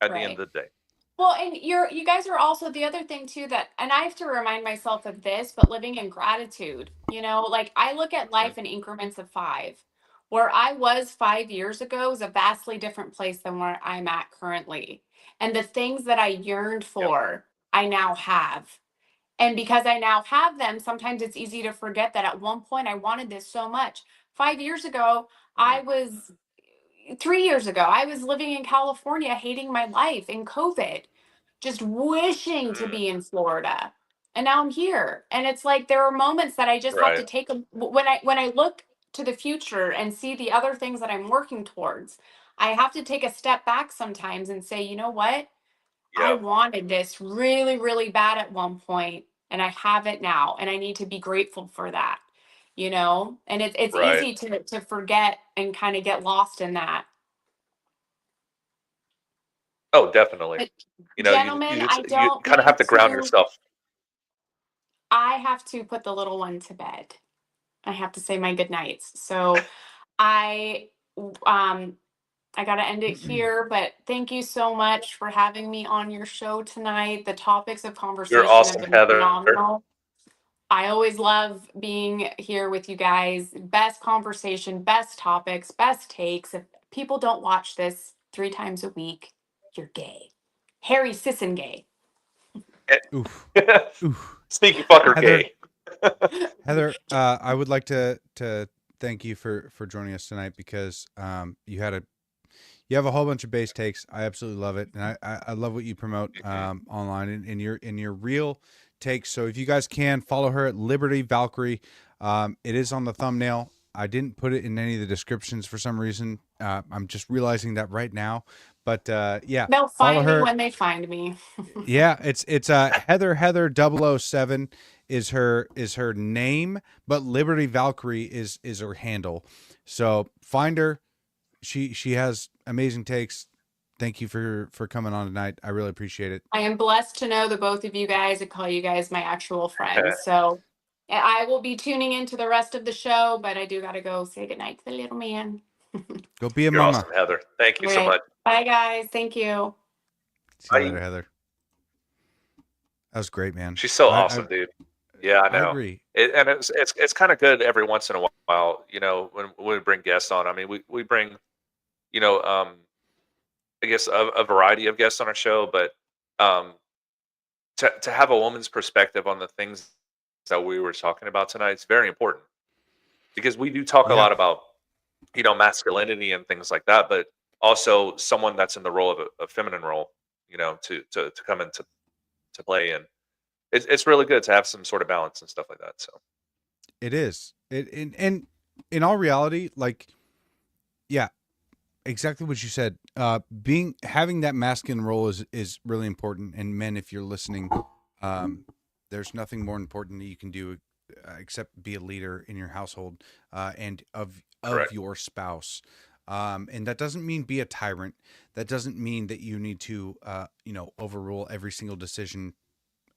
[SPEAKER 3] at the end
[SPEAKER 4] right.
[SPEAKER 3] of the day.
[SPEAKER 4] Well, and you guys are also the other thing too, that, and I have to remind myself of this, but living in gratitude, like I look at
[SPEAKER 3] Mhm.
[SPEAKER 4] life in increments of 5. Where I was 5 years ago is a vastly different place than where I'm at currently. And the things that I yearned
[SPEAKER 3] Yeah.
[SPEAKER 4] for, I now have. And because I now have them, sometimes it's easy to forget that at one point I wanted this so much. 5 years ago,
[SPEAKER 3] Mhm.
[SPEAKER 4] I was 3 years ago, I was living in California, hating my life in COVID, just wishing to be in Florida. And now I'm here. And it's like there are moments that I just have to
[SPEAKER 3] Right.
[SPEAKER 4] take when I look to the future and see the other things that I'm working towards, I have to take a step back sometimes and say, you know what? I
[SPEAKER 3] Yep.
[SPEAKER 4] wanted this really, really bad at one point, and I have it now, and I need to be grateful for that, you know? And it's
[SPEAKER 3] Right.
[SPEAKER 4] easy to forget and kind of get lost in that.
[SPEAKER 3] Oh, definitely.
[SPEAKER 4] But
[SPEAKER 3] You know,
[SPEAKER 4] gentlemen, I
[SPEAKER 3] you
[SPEAKER 4] don't
[SPEAKER 3] kind of have
[SPEAKER 4] need
[SPEAKER 3] to ground
[SPEAKER 4] to
[SPEAKER 3] yourself.
[SPEAKER 4] I have to put the little one to bed. I have to say my good nights. So I um I got to end it here, but thank you so much for having me on your show tonight. The topics of
[SPEAKER 3] You're
[SPEAKER 4] conversation have
[SPEAKER 3] awesome,
[SPEAKER 4] been
[SPEAKER 3] Heather.
[SPEAKER 4] phenomenal. I always love being here with you guys. Best conversation, best topics, best takes. If people don't watch this 3 times a week, you're gay. Harry Sisson gay.
[SPEAKER 2] Oof.
[SPEAKER 3] Eh,
[SPEAKER 2] Oof.
[SPEAKER 3] Sneaky fucker
[SPEAKER 2] Heather,
[SPEAKER 3] gay.
[SPEAKER 2] Heather, I would like to thank you for joining us tonight because you have a whole bunch of base takes. I absolutely love it, and I love what you promote online in your real takes. So if you guys can follow her at Liberty Valkyrie, it is on the thumbnail. I didn't put it in any of the descriptions for some reason. I'm just realizing that right now. But yeah,
[SPEAKER 4] They'll
[SPEAKER 2] follow
[SPEAKER 4] find me
[SPEAKER 2] her.
[SPEAKER 4] when they find me.
[SPEAKER 2] Yeah, it's Heather 007 is her name, but Liberty Valkyrie is her handle. So find her. She has amazing takes. Thank you for coming on tonight. I really appreciate it.
[SPEAKER 4] I am blessed to know the both of you guys. I call you guys my actual friends. So I will be tuning into the rest of the show, but I do got to go say goodnight to the little man.
[SPEAKER 2] Go be a
[SPEAKER 3] You're
[SPEAKER 2] mama.
[SPEAKER 3] awesome, Heather. Thank you
[SPEAKER 4] All
[SPEAKER 3] so
[SPEAKER 4] right.
[SPEAKER 3] much.
[SPEAKER 4] Bye, guys. Thank you.
[SPEAKER 2] See you
[SPEAKER 3] Bye.
[SPEAKER 2] later, Heather. That was great, man.
[SPEAKER 3] She's so
[SPEAKER 2] I
[SPEAKER 3] awesome, dude. Yeah, I
[SPEAKER 2] I
[SPEAKER 3] know.
[SPEAKER 2] agree.
[SPEAKER 3] And it's kind of good every once in a while, you know, when we bring guests on. I mean, we bring, you know, I guess a variety of guests on our show, but um, to have a woman's perspective on the things that we were talking about tonight is very important because we do talk a
[SPEAKER 2] Yeah,
[SPEAKER 3] lot about, you know, masculinity and things like that, but also someone that's in the role of a feminine role, you know, to come into to play, and it's really good to have some sort of balance and stuff like that. So
[SPEAKER 2] it is. And in all reality, like, yeah, exactly what you said. Having that masculine role is really important. And men, if you're listening, there's nothing more important that you can do except be a leader in your household and of
[SPEAKER 3] correct.
[SPEAKER 2] your spouse. And that doesn't mean be a tyrant. That doesn't mean that you need to overrule every single decision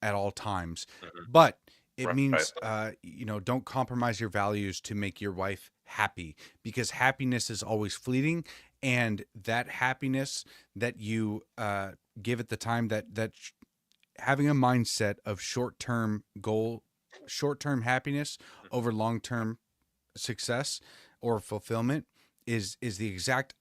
[SPEAKER 2] at all times.
[SPEAKER 3] Hmm.
[SPEAKER 2] But it
[SPEAKER 3] Right.
[SPEAKER 2] means don't compromise your values to make your wife happy, because happiness is always fleeting, and that happiness that you give at the time, having a mindset of short-term happiness over long-term success or fulfillment is the exact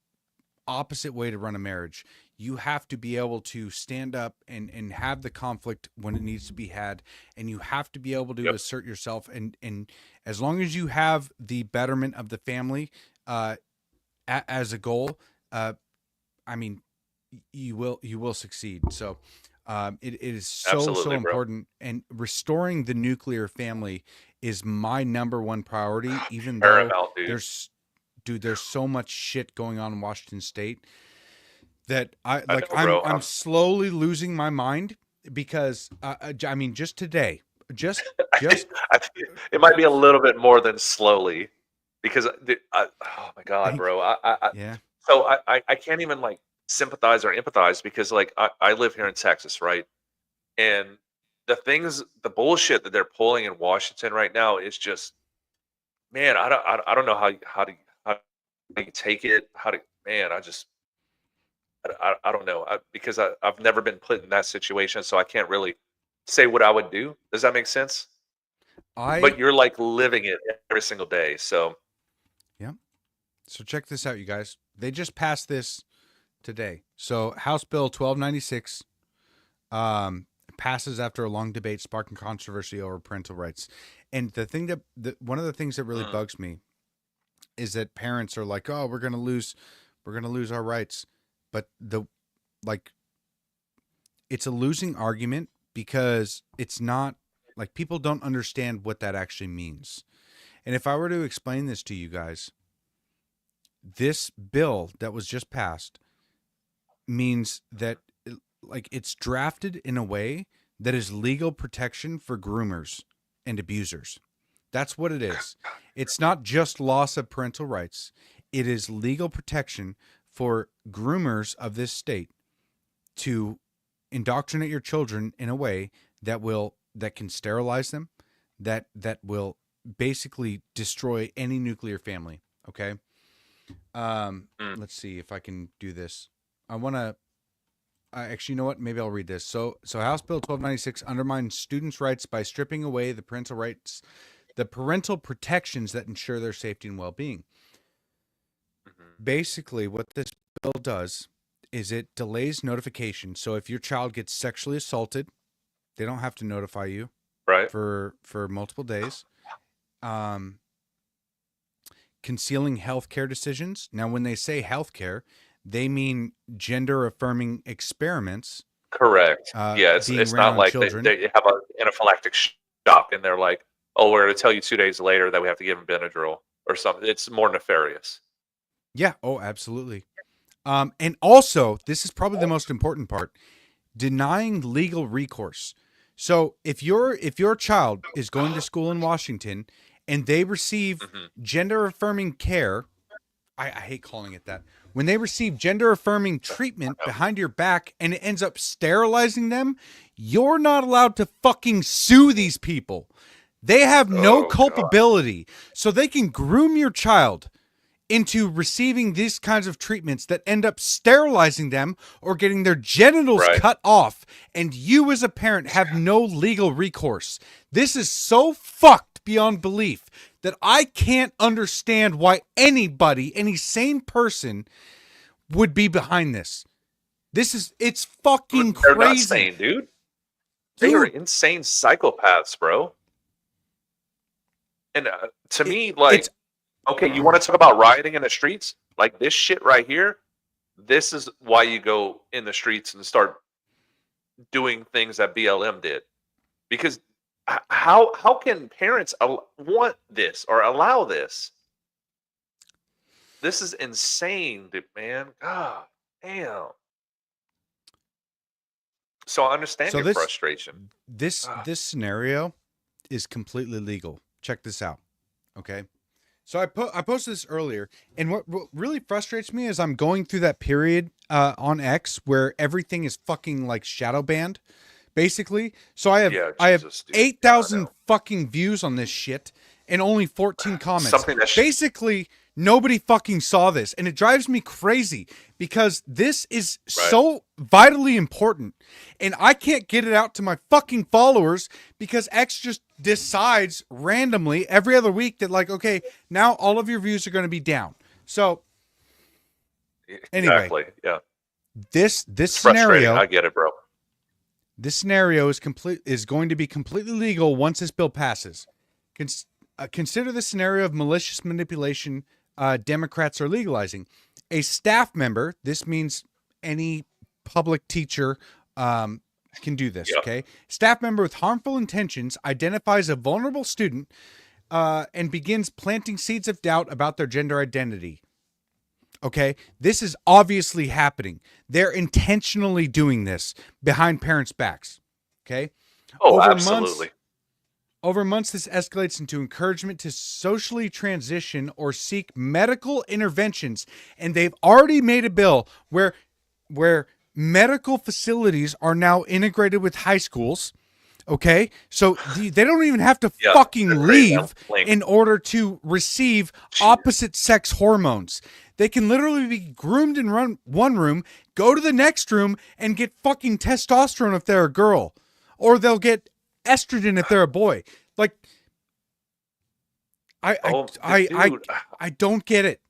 [SPEAKER 2] opposite way to run a marriage. You have to be able to stand up and have the conflict when it needs to be had, and you have to be able to
[SPEAKER 3] Yep.
[SPEAKER 2] assert yourself, and as long as you have the betterment of the family as a goal, I mean, you will succeed. So it is so
[SPEAKER 3] Absolutely, bro.
[SPEAKER 2] important, and restoring the nuclear family is my number one priority, even though
[SPEAKER 3] Paramount, dude.
[SPEAKER 2] there's so much shit going on in Washington State that
[SPEAKER 3] I know, bro.
[SPEAKER 2] I'm slowly losing my mind, because I mean, just today, just
[SPEAKER 3] I think it might be a little bit more than slowly, because oh my god,
[SPEAKER 2] think,
[SPEAKER 3] bro.
[SPEAKER 2] yeah,
[SPEAKER 3] So I can't even like sympathize or empathize because like I live here in Texas, right? And the bullshit that they're pulling in Washington right now is just, man. I don't know how you take it. Man. I don't know, because I've never been put in that situation, so I can't really say what I would do. Does that make sense?
[SPEAKER 2] I
[SPEAKER 3] But you're like living it every single day. So
[SPEAKER 2] yeah. So check this out, you guys. They just passed this today. So House Bill 1296 passes after a long debate sparking controversy over parental rights. And one of the things that really bugs me is that parents are like, "Oh, we're We're going to lose our rights. But it's a losing argument because it's not like people don't understand what that actually means. And if I were to explain this to you guys, this bill that was just passed means that it's drafted in a way that is legal protection for groomers and abusers. That's what it is. It's not just loss of parental rights. It is legal protection for groomers of this state to indoctrinate your children in a way that can sterilize them, that will basically destroy any nuclear family. Okay. Let's see if I can do this. I want to actually, you know what? Maybe I'll read this. So House Bill 1296 undermines students' rights by stripping away the parental protections that ensure their safety and well-being. Basically, what this bill does is it delays notification. So if your child gets sexually assaulted, they don't have to notify you for multiple days. Concealing healthcare decisions. Now, when they say healthcare, they mean gender-affirming experiments.
[SPEAKER 3] Correct. It's not like they have an anaphylactic shock and they're like, oh, we're going to tell you 2 days later that we have to give them Benadryl or something. It's more nefarious.
[SPEAKER 2] Yeah. Oh, absolutely. And also, this is probably the most important part: denying legal recourse. So if your child is going to school in Washington and they receive gender-affirming care, I hate calling it that. When they receive gender-affirming treatment behind your back and it ends up sterilizing them, you're not allowed to fucking sue these people. They have no culpability. God. So they can groom your child into receiving these kinds of treatments that end up sterilizing them or getting their genitals cut off, and you as a parent have no legal recourse. This is so fucked beyond belief that I can't understand why anybody, any sane person, would be behind this. It's fucking crazy.
[SPEAKER 3] They're not sane, dude. They are insane psychopaths, bro. And to me, okay, you want to talk about rioting in the streets? Like this shit right here, this is why you go in the streets and start doing things that BLM did. Because how can parents want this or allow this? This is insane, dude, man. God damn. So I understand your frustration.
[SPEAKER 2] This scenario is completely legal. Check this out. Okay. So I posted this earlier, and what really frustrates me is I'm going through that period on X where everything is fucking like shadow banned, basically. So I have 8,000 fucking views on this shit and only 14 comments. Basically, nobody fucking saw this, and it drives me crazy because this is so vitally important, and I can't get it out to my fucking followers because X just decides randomly every other week that okay, now all of your views are going to be down. So anyway, this scenario,
[SPEAKER 3] I get it, bro.
[SPEAKER 2] This scenario is going to be completely legal once this bill passes. Consider the scenario of malicious manipulation Democrats are legalizing. A staff member, this means any public teacher can do this, okay? Staff member with harmful intentions identifies a vulnerable student and begins planting seeds of doubt about their gender identity. Okay? This is obviously happening. They're intentionally doing this behind parents' backs. Okay?
[SPEAKER 3] Oh, absolutely.
[SPEAKER 2] Over months, this escalates into encouragement to socially transition or seek medical interventions. And they've already made a bill where medical facilities are now integrated with high schools. Okay? So they don't even have to fucking leave in order to receive opposite sex hormones. They can literally be groomed in one room, go to the next room, and get fucking testosterone if they're a girl. Or they'll get estrogen if they're a boy. I don't get it.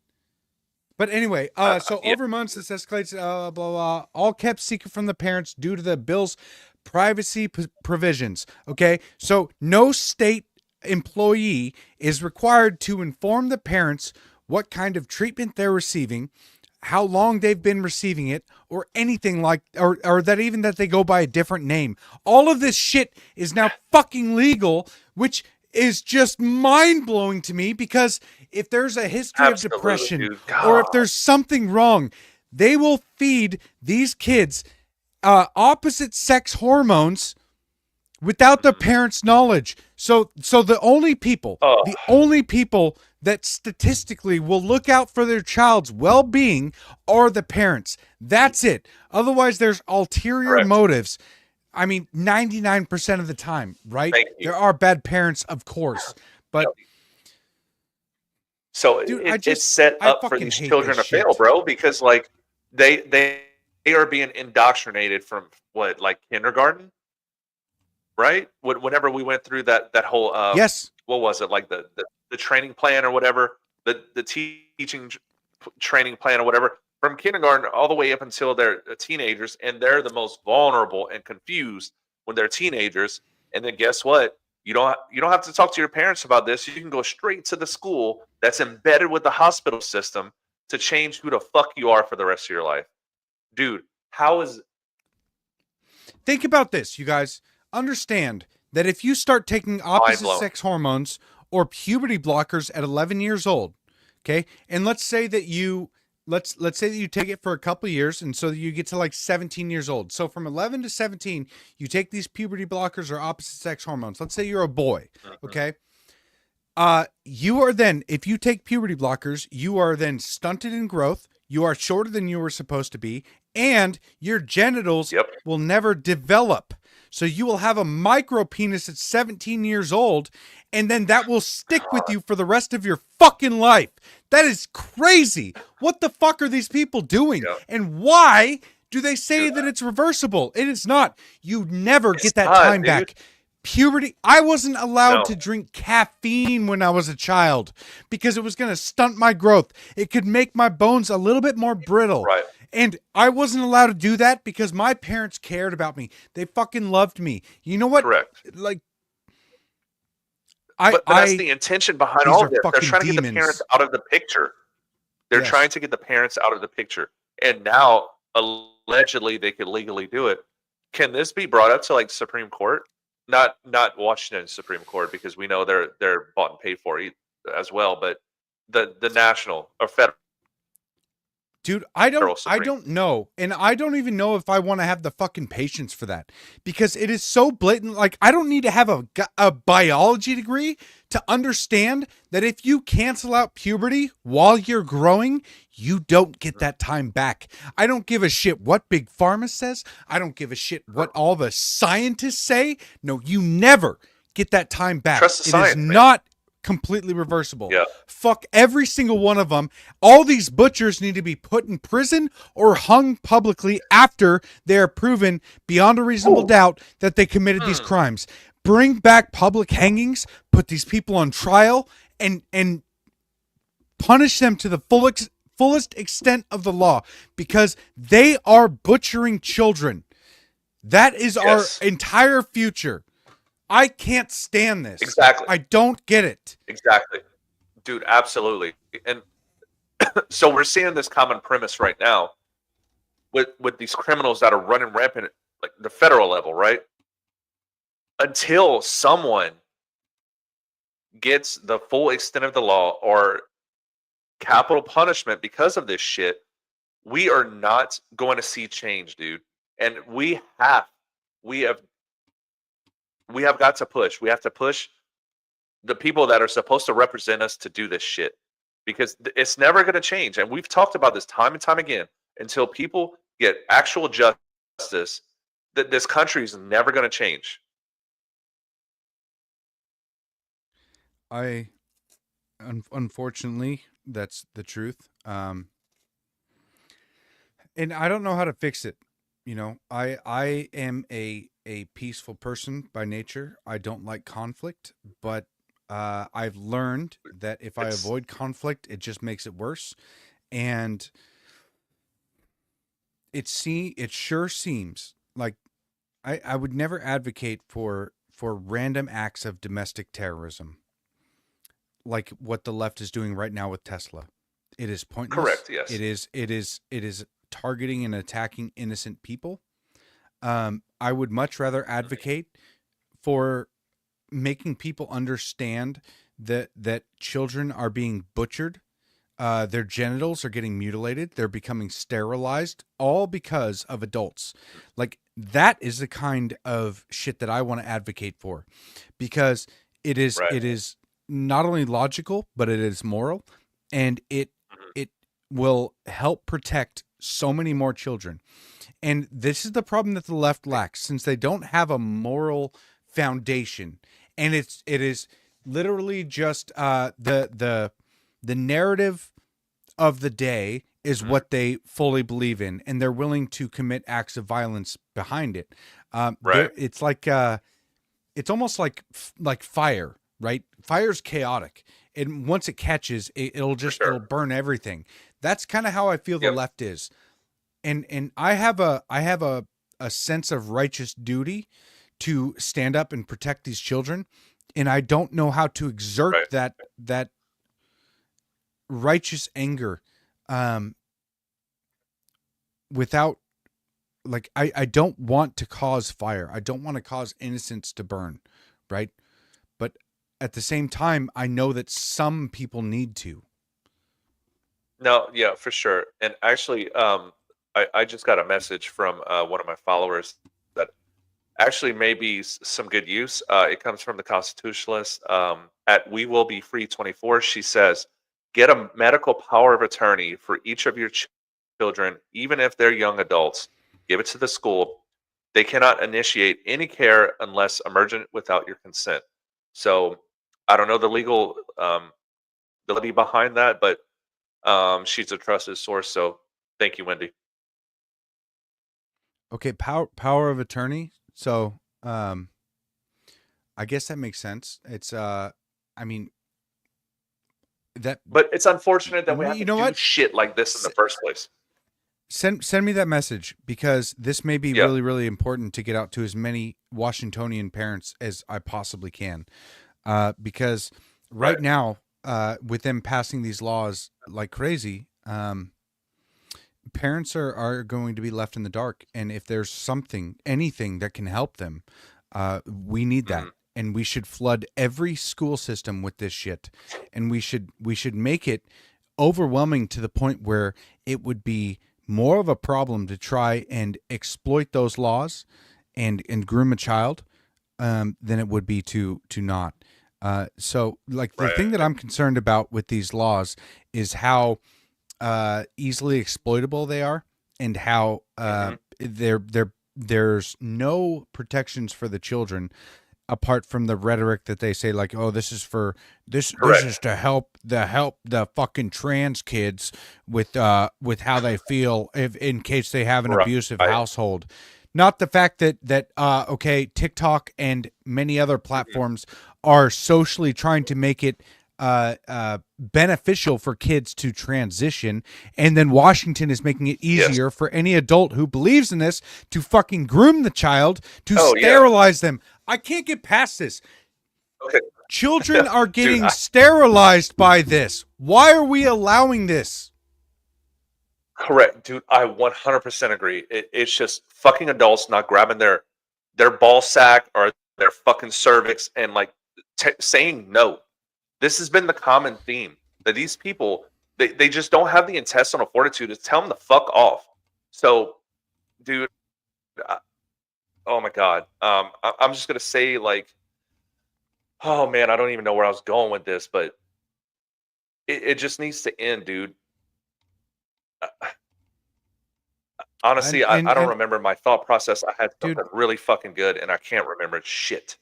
[SPEAKER 2] But anyway, over months this escalates, blah, blah, all kept secret from the parents due to the bill's privacy provisions. Okay, so no state employee is required to inform the parents what kind of treatment they're receiving, how long they've been receiving it or anything like, or that even that they go by a different name. All of this shit is now fucking legal, which is just mind blowing to me, because if there's a history of depression or if there's something wrong, they will feed these kids opposite sex hormones without the parents' knowledge. So the only people that statistically will look out for their child's well-being are the parents. That's it. Otherwise, there's ulterior motives. I mean, 99% of the time, right? There are bad parents, of course, but
[SPEAKER 3] so dude, it's set up for these children to fail, bro, because like they are being indoctrinated from what, like kindergarten, right? Whenever we went through that whole
[SPEAKER 2] yes,
[SPEAKER 3] what was it, like the training plan or whatever, the teaching training plan or whatever, from kindergarten all the way up until they're teenagers, and they're the most vulnerable and confused when they're teenagers. And then guess what? You don't have to talk to your parents about this. You can go straight to the school that's embedded with the hospital system to change who the fuck you are for the rest of your life. Dude, how is...
[SPEAKER 2] Think about this, you guys. Understand that if you start taking opposite sex hormones or puberty blockers at 11 years old, okay, and let's say that you take it for a couple of years, and so you get to like 17 years old. So from 11 to 17, you take these puberty blockers or opposite sex hormones. Let's say you're a boy, okay? You are then, if you take puberty blockers, you are then stunted in growth. You are shorter than you were supposed to be, and your genitals will never develop. So you will have a micro penis at 17 years old, and then that will stick with you for the rest of your fucking life. That is crazy. What the fuck are these people doing? And why do they say that it's reversible? It is not. You never get that time back. Puberty. I wasn't allowed to drink caffeine when I was a child because it was going to stunt my growth. It could make my bones a little bit more brittle.
[SPEAKER 3] Right.
[SPEAKER 2] And I wasn't allowed to do that because my parents cared about me. They fucking loved me. You know what?
[SPEAKER 3] Correct.
[SPEAKER 2] Like,
[SPEAKER 3] but that's the intention behind all of this. They're trying to get the parents out of the picture. They're trying to get the parents out of the picture. And now, allegedly, they could legally do it. Can this be brought up to like Supreme Court? Not Washington Supreme Court, because we know they're bought and paid for as well, but the national or federal.
[SPEAKER 2] Dude, I don't know. And I don't even know if I want to have the fucking patience for that, because it is so blatant. Like, I don't need to have a biology degree to understand that if you cancel out puberty while you're growing, you don't get that time back. I don't give a shit what Big Pharma says. I don't give a shit what all the scientists say. No, you never get that time back.
[SPEAKER 3] Trust the science,
[SPEAKER 2] it is not completely reversible.
[SPEAKER 3] Yeah.
[SPEAKER 2] Fuck every single one of them. All these butchers need to be put in prison or hung publicly after they are proven beyond a reasonable doubt that they committed these crimes. Bring back public hangings, put these people on trial, and punish them to the fullest extent of the law, because they are butchering children. That is our entire future. I can't stand this.
[SPEAKER 3] Exactly.
[SPEAKER 2] I don't get it.
[SPEAKER 3] Exactly. Dude, absolutely. And so we're seeing this common premise right now with these criminals that are running rampant at like the federal level, right? Until someone gets the full extent of the law or capital punishment because of this shit, we are not going to see change, dude. And we have got to push. We have to push the people that are supposed to represent us to do this shit, because it's never going to change. And we've talked about this time and time again. Until people get actual justice, that this country is never going to change.
[SPEAKER 2] Unfortunately, that's the truth. And I don't know how to fix it. You know, I am a peaceful person by nature. I don't like conflict, but I've learned that if I avoid conflict, it just makes it worse. And it sure seems like I would never advocate for random acts of domestic terrorism, like what the left is doing right now with Tesla. pointless.
[SPEAKER 3] Correct. Yes.
[SPEAKER 2] It is targeting and attacking innocent people. I would much rather advocate for making people understand that children are being butchered. Their genitals are getting mutilated. They're becoming sterilized, all because of adults. Like, that is the kind of shit that I want to advocate for, because it is not only logical, but it is moral, and it will help protect so many more children. And this is the problem that the left lacks, since they don't have a moral foundation, and it is literally just the narrative of the day is what they fully believe in, and they're willing to commit acts of violence behind it. It's like it's almost like fire, right? Fire's chaotic, and once it catches, it'll burn everything. That's kind of how I feel the left is, and I have a sense of righteous duty to stand up and protect these children, and I don't know how to exert that righteous anger without, like, I don't want to cause fire. I don't want to cause innocents to burn, right? But at the same time, I know that some people need to.
[SPEAKER 3] No, yeah, for sure. And actually, I just got a message from one of my followers that actually may be some good use. It comes from the Constitutionalist at We Will Be Free 24. She says, get a medical power of attorney for each of your children, even if they're young adults. Give it to the school. They cannot initiate any care unless emergent without your consent. So I don't know the legal ability behind that, but she's a trusted source. So thank you, Wendy.
[SPEAKER 2] Okay, power of attorney. So I guess that makes sense. It's I mean, that,
[SPEAKER 3] but it's unfortunate that we have to do
[SPEAKER 2] what?
[SPEAKER 3] shit like this in the first place.
[SPEAKER 2] Send me that message, because this may be really, really important to get out to as many Washingtonian parents as I possibly can. Because right now, with them passing these laws like crazy, parents are going to be left in the dark. And if there's anything that can help them, we need that. And we should flood every school system with this shit. And we should make it overwhelming to the point where it would be more of a problem to try and exploit those laws and groom a child than it would be to not. So, like, the thing that I'm concerned about with these laws is how easily exploitable they are, and how there's no protections for the children apart from the rhetoric that they say, like, oh, this is to help the fucking trans kids with how they feel in case they have an abusive household. Not the fact that okay, TikTok and many other platforms are socially trying to make it beneficial for kids to transition, and then Washington is making it easier for any adult who believes in this to fucking groom the child, to sterilize them. I can't get past this.
[SPEAKER 3] Okay.
[SPEAKER 2] Children are getting sterilized by this. Why are we allowing this?
[SPEAKER 3] Correct, dude. I 100% agree. It's just fucking adults not grabbing their ball sack or their fucking cervix and like saying no. This has been the common theme, that these people, they just don't have the intestinal fortitude to tell them to fuck off. So, dude, oh my God. I'm just going to say, like, oh man, I don't even know where I was going with this, but it just needs to end, dude. Honestly, I don't remember my thought process. I had something really fucking good and I can't remember shit.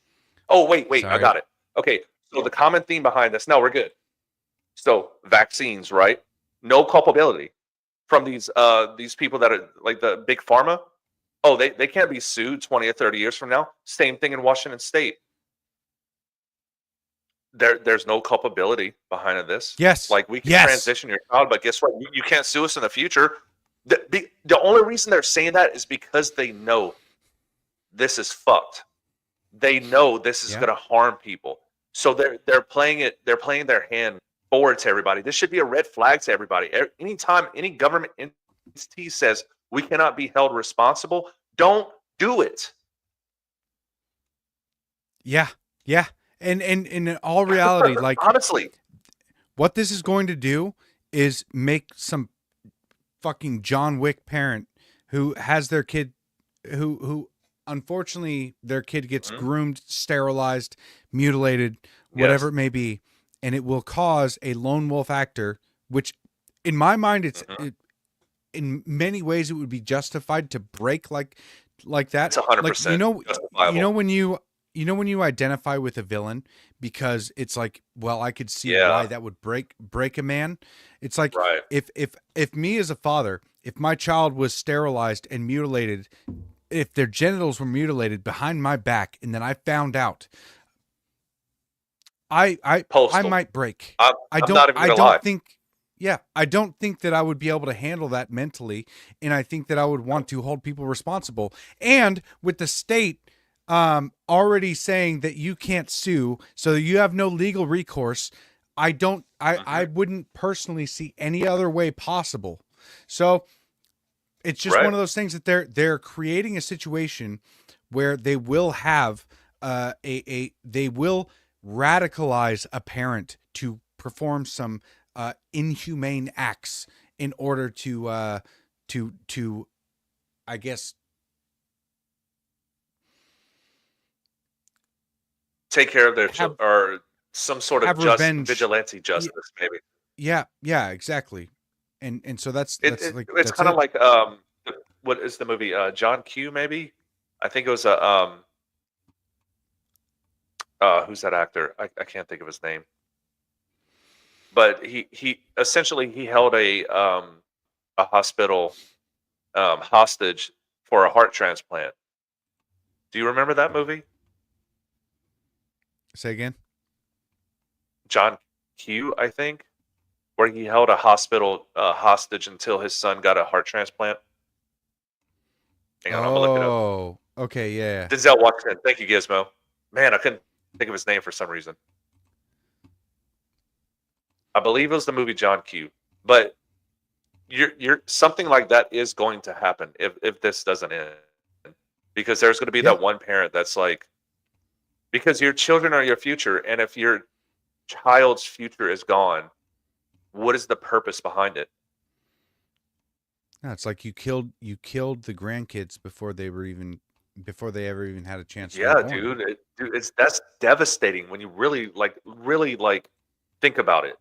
[SPEAKER 3] Oh, wait,
[SPEAKER 2] Sorry.
[SPEAKER 3] I got it. Okay, so the common theme behind this, no, we're good. So vaccines, right? No culpability from these people that are like the big pharma. Oh, they can't be sued 20 or 30 years from now. Same thing in Washington State. There's no culpability behind this.
[SPEAKER 2] Yes.
[SPEAKER 3] Like, we can transition your child, but guess what? You can't sue us in the future. The only reason they're saying that is because they know this is fucked. They know this is going to harm people. So they're playing it. They're playing their hand forward to everybody. This should be a red flag to everybody. Anytime any government entity says we cannot be held responsible, don't do it.
[SPEAKER 2] Yeah. And in all reality, like,
[SPEAKER 3] honestly,
[SPEAKER 2] what this is going to do is make some fucking John Wick parent who has their kid, who unfortunately their kid gets groomed, sterilized, mutilated, whatever it may be, and it will cause a lone wolf actor, which in my mind, in many ways it would be justified to break like that.
[SPEAKER 3] It's 100%
[SPEAKER 2] justifiable. When you identify with a villain because it's like, well, I could see why that would break a man. It's like, if me as a father, if my child was sterilized and mutilated, if their genitals were mutilated behind my back, and then I found out, I might break. I don't think that I would be able to handle that mentally, and I think that I would want to hold people responsible. And with the state already saying that you can't sue, so you have no legal recourse, I wouldn't personally see any other way possible. So it's just one of those things that they're creating a situation where they will have they will radicalize a parent to perform some inhumane acts in order to I guess
[SPEAKER 3] take care of their children, or some sort of vigilante justice, maybe.
[SPEAKER 2] Yeah, exactly. And so that's
[SPEAKER 3] it's
[SPEAKER 2] that's
[SPEAKER 3] kind of like what is the movie John Q? Maybe I think it was who's that actor? I can't think of his name. But he essentially he held a hospital hostage for a heart transplant. Do you remember that movie?
[SPEAKER 2] Say again.
[SPEAKER 3] John Q, I think, where he held a hospital hostage until his son got a heart transplant. Hang on, I'm gonna look it up.
[SPEAKER 2] Oh, okay, yeah.
[SPEAKER 3] Denzel Washington. Thank you, Gizmo. Man, I couldn't think of his name for some reason. I believe it was the movie John Q. But you're something like that is going to happen if this doesn't end, because there's going to be that one parent that's like, because your children are your future, and if your child's future is gone, what is the purpose behind it?
[SPEAKER 2] No, it's like you killed the grandkids before they ever even had a chance to be born.
[SPEAKER 3] Dude, that's devastating when you really think about it.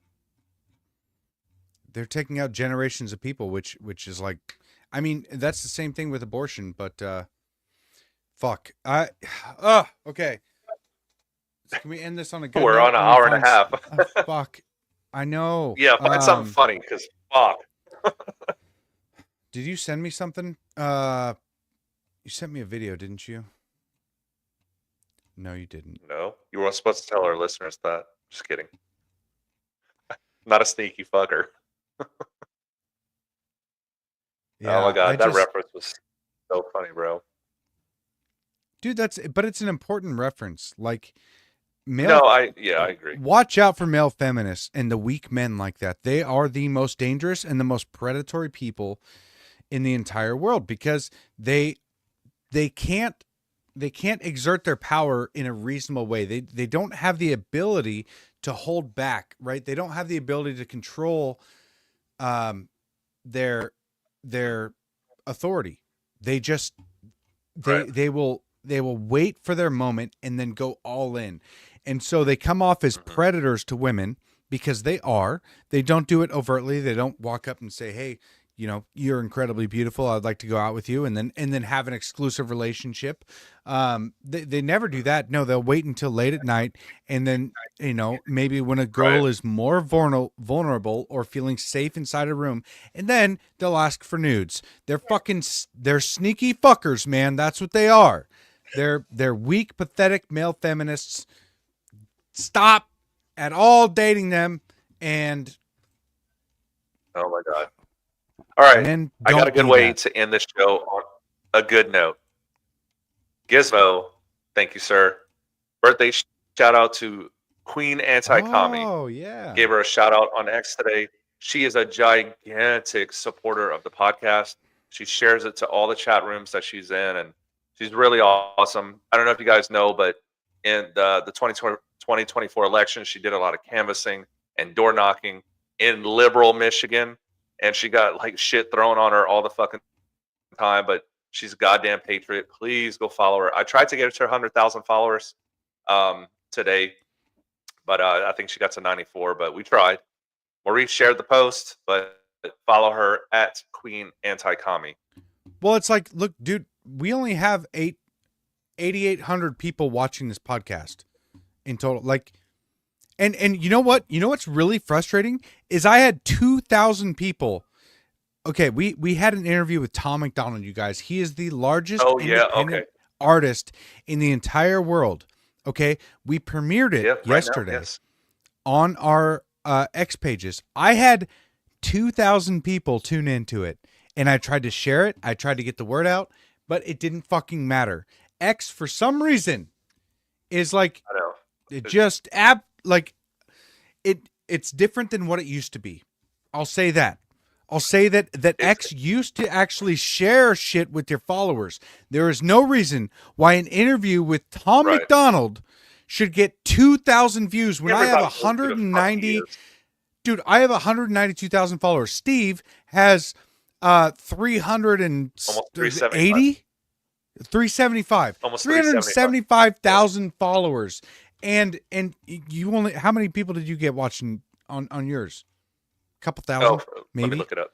[SPEAKER 2] They're taking out generations of people, which is like, I mean, that's the same thing with abortion, but fuck. Okay. Can we end this on a good
[SPEAKER 3] We're
[SPEAKER 2] note?
[SPEAKER 3] on an hour and a half.
[SPEAKER 2] Fuck. I know.
[SPEAKER 3] Yeah, find something funny, because fuck.
[SPEAKER 2] Did you send me something? You sent me a video, didn't you? No, you didn't.
[SPEAKER 3] No, you weren't supposed to tell our listeners that. Just kidding. Not a sneaky fucker.
[SPEAKER 2] Yeah,
[SPEAKER 3] oh my god, that reference was so funny, bro.
[SPEAKER 2] Dude, but it's an important reference. Like,
[SPEAKER 3] I agree.
[SPEAKER 2] Watch out for male feminists and the weak men like that. They are the most dangerous and the most predatory people in the entire world, because they can't exert their power in a reasonable way. They don't have the ability to hold back, right? They don't have the ability to control their authority. They just they will wait for their moment and then go all in. And so they come off as predators to women, because they don't do it overtly. They don't walk up and say, "Hey, you know, you're incredibly beautiful. I'd like to go out with you," and then have an exclusive relationship. They never do that. No, they'll wait until late at night, and then, you know, maybe when a girl is more vulnerable or feeling safe inside a room, and then they'll ask for nudes. They're sneaky fuckers, man. That's what they are. They're weak, pathetic male feminists. Stop at all dating them, and
[SPEAKER 3] oh my god. All right, I got a good way to end this show on a good note. Gizmo, thank you, sir. Birthday shout out to Queen Anti-Commie.
[SPEAKER 2] Oh yeah.
[SPEAKER 3] Gave her a shout out on X today. She is a gigantic supporter of the podcast. She shares it to all the chat rooms that she's in, and she's really awesome. I don't know if you guys know, but in the 2024 election, she did a lot of canvassing and door knocking in liberal Michigan, and she got like shit thrown on her all the fucking time, but she's a goddamn patriot. Please go follow her. I tried to get her to 100,000 followers today, but I think she got to 94, but we tried. Maurice shared the post, but follow her at Queen Anti-Commie.
[SPEAKER 2] Well, it's like, look, dude, we only have 8,800 people watching this podcast in total. Like, and you know what? You know what's really frustrating is I had 2,000 people. Okay, we had an interview with Tom McDonald, you guys. He is the largest independent artist in the entire world. Okay, we premiered it yesterday on our X pages. I had 2,000 people tune into it, and I tried to share it. I tried to get the word out, but it didn't fucking matter. X, for some reason, is like,
[SPEAKER 3] I know.
[SPEAKER 2] It just it's different than what it used to be. I'll say that. I'll say that X used to actually share shit with your followers. There is no reason why an interview with Tom McDonald should get 2,000 views when I have 190. Dude, I have 192,000 followers. Steve has 380, 375, almost 375,000 followers. And you only, how many people did you get watching on yours? Couple thousand, maybe.
[SPEAKER 3] Let me look it up.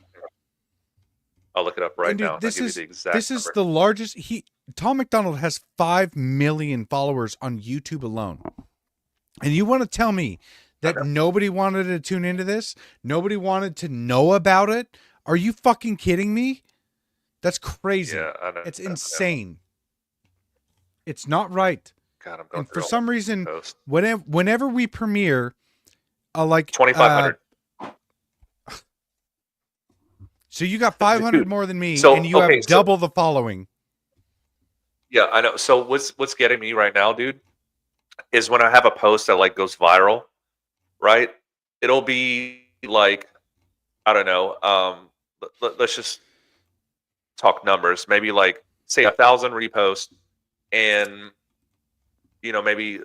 [SPEAKER 3] I'll look it up right now.
[SPEAKER 2] This is the largest. Tom McDonald has 5 million followers on YouTube alone, and you want to tell me that nobody wanted to tune into this? Nobody wanted to know about it? Are you fucking kidding me? That's crazy.
[SPEAKER 3] Yeah, I know.
[SPEAKER 2] It's insane. It's not right.
[SPEAKER 3] God,
[SPEAKER 2] and for some reason, whenever we premiere, like
[SPEAKER 3] 2,500.
[SPEAKER 2] So you got 500 more than me, and you have double the following.
[SPEAKER 3] Yeah, I know. So what's getting me right now, dude, is when I have a post that like goes viral, right? It'll be like, I don't know. Let's just talk numbers. Maybe like say 1,000 reposts, and maybe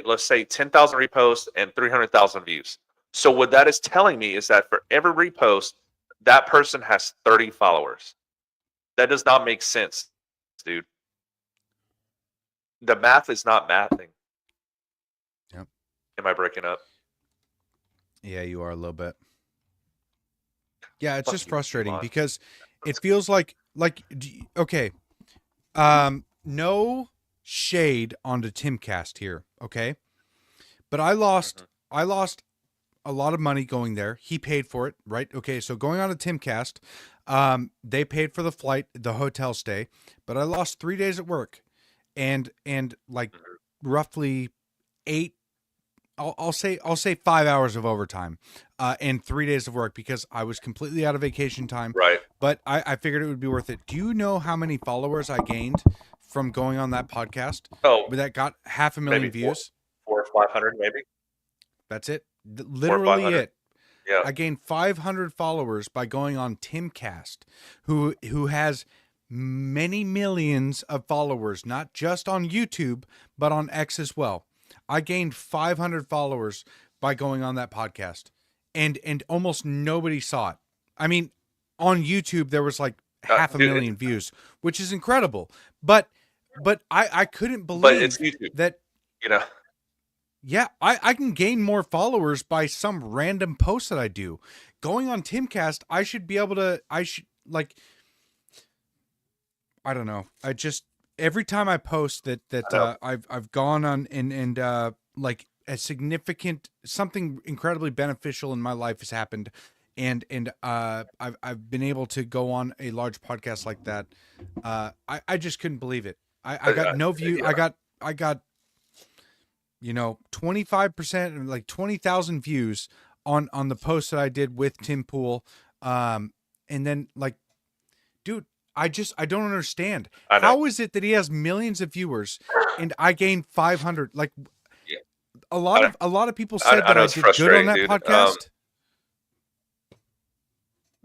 [SPEAKER 3] let's say 10,000 reposts and 300,000 views. So what that is telling me is that for every repost, that person has 30 followers. That does not make sense, dude. The math is not mathing.
[SPEAKER 2] Yep.
[SPEAKER 3] Am I breaking up?
[SPEAKER 2] Yeah, you are a little bit. Yeah, it's just frustrating because it feels like okay. No shade onto Timcast here, okay? But I lost a lot of money going there. He paid for it, right? Okay, so going on to Timcast, they paid for the flight, the hotel stay, but I lost 3 days at work, and like roughly 8. I'll say 5 hours of overtime, and 3 days of work because I was completely out of vacation time.
[SPEAKER 3] Right.
[SPEAKER 2] But I figured it would be worth it. Do you know how many followers I gained from going on that podcast?
[SPEAKER 3] Oh,
[SPEAKER 2] that got 500,000 views.
[SPEAKER 3] 400 or 500, maybe.
[SPEAKER 2] That's it. Literally it.
[SPEAKER 3] Yeah.
[SPEAKER 2] I gained 500 followers by going on Timcast, who has many millions of followers, not just on YouTube, but on X as well. I gained 500 followers by going on that podcast, and almost nobody saw it. I mean, on YouTube there was like 500,000 views, which is incredible. But I couldn't believe
[SPEAKER 3] it's YouTube.
[SPEAKER 2] that. Yeah, I can gain more followers by some random post that I do. Going on Timcast, I should be able to. I don't know. I just every time I post that I've gone on and like a significant something incredibly beneficial in my life has happened, and I've been able to go on a large podcast like that. I just couldn't believe it. I got no view.
[SPEAKER 3] Yeah.
[SPEAKER 2] I got 25%, like 20,000 views on the post that I did with Tim Pool. And then like, dude, I don't understand. How is it that he has millions of viewers and I gained 500? Like, a lot of people said that I did good on that podcast.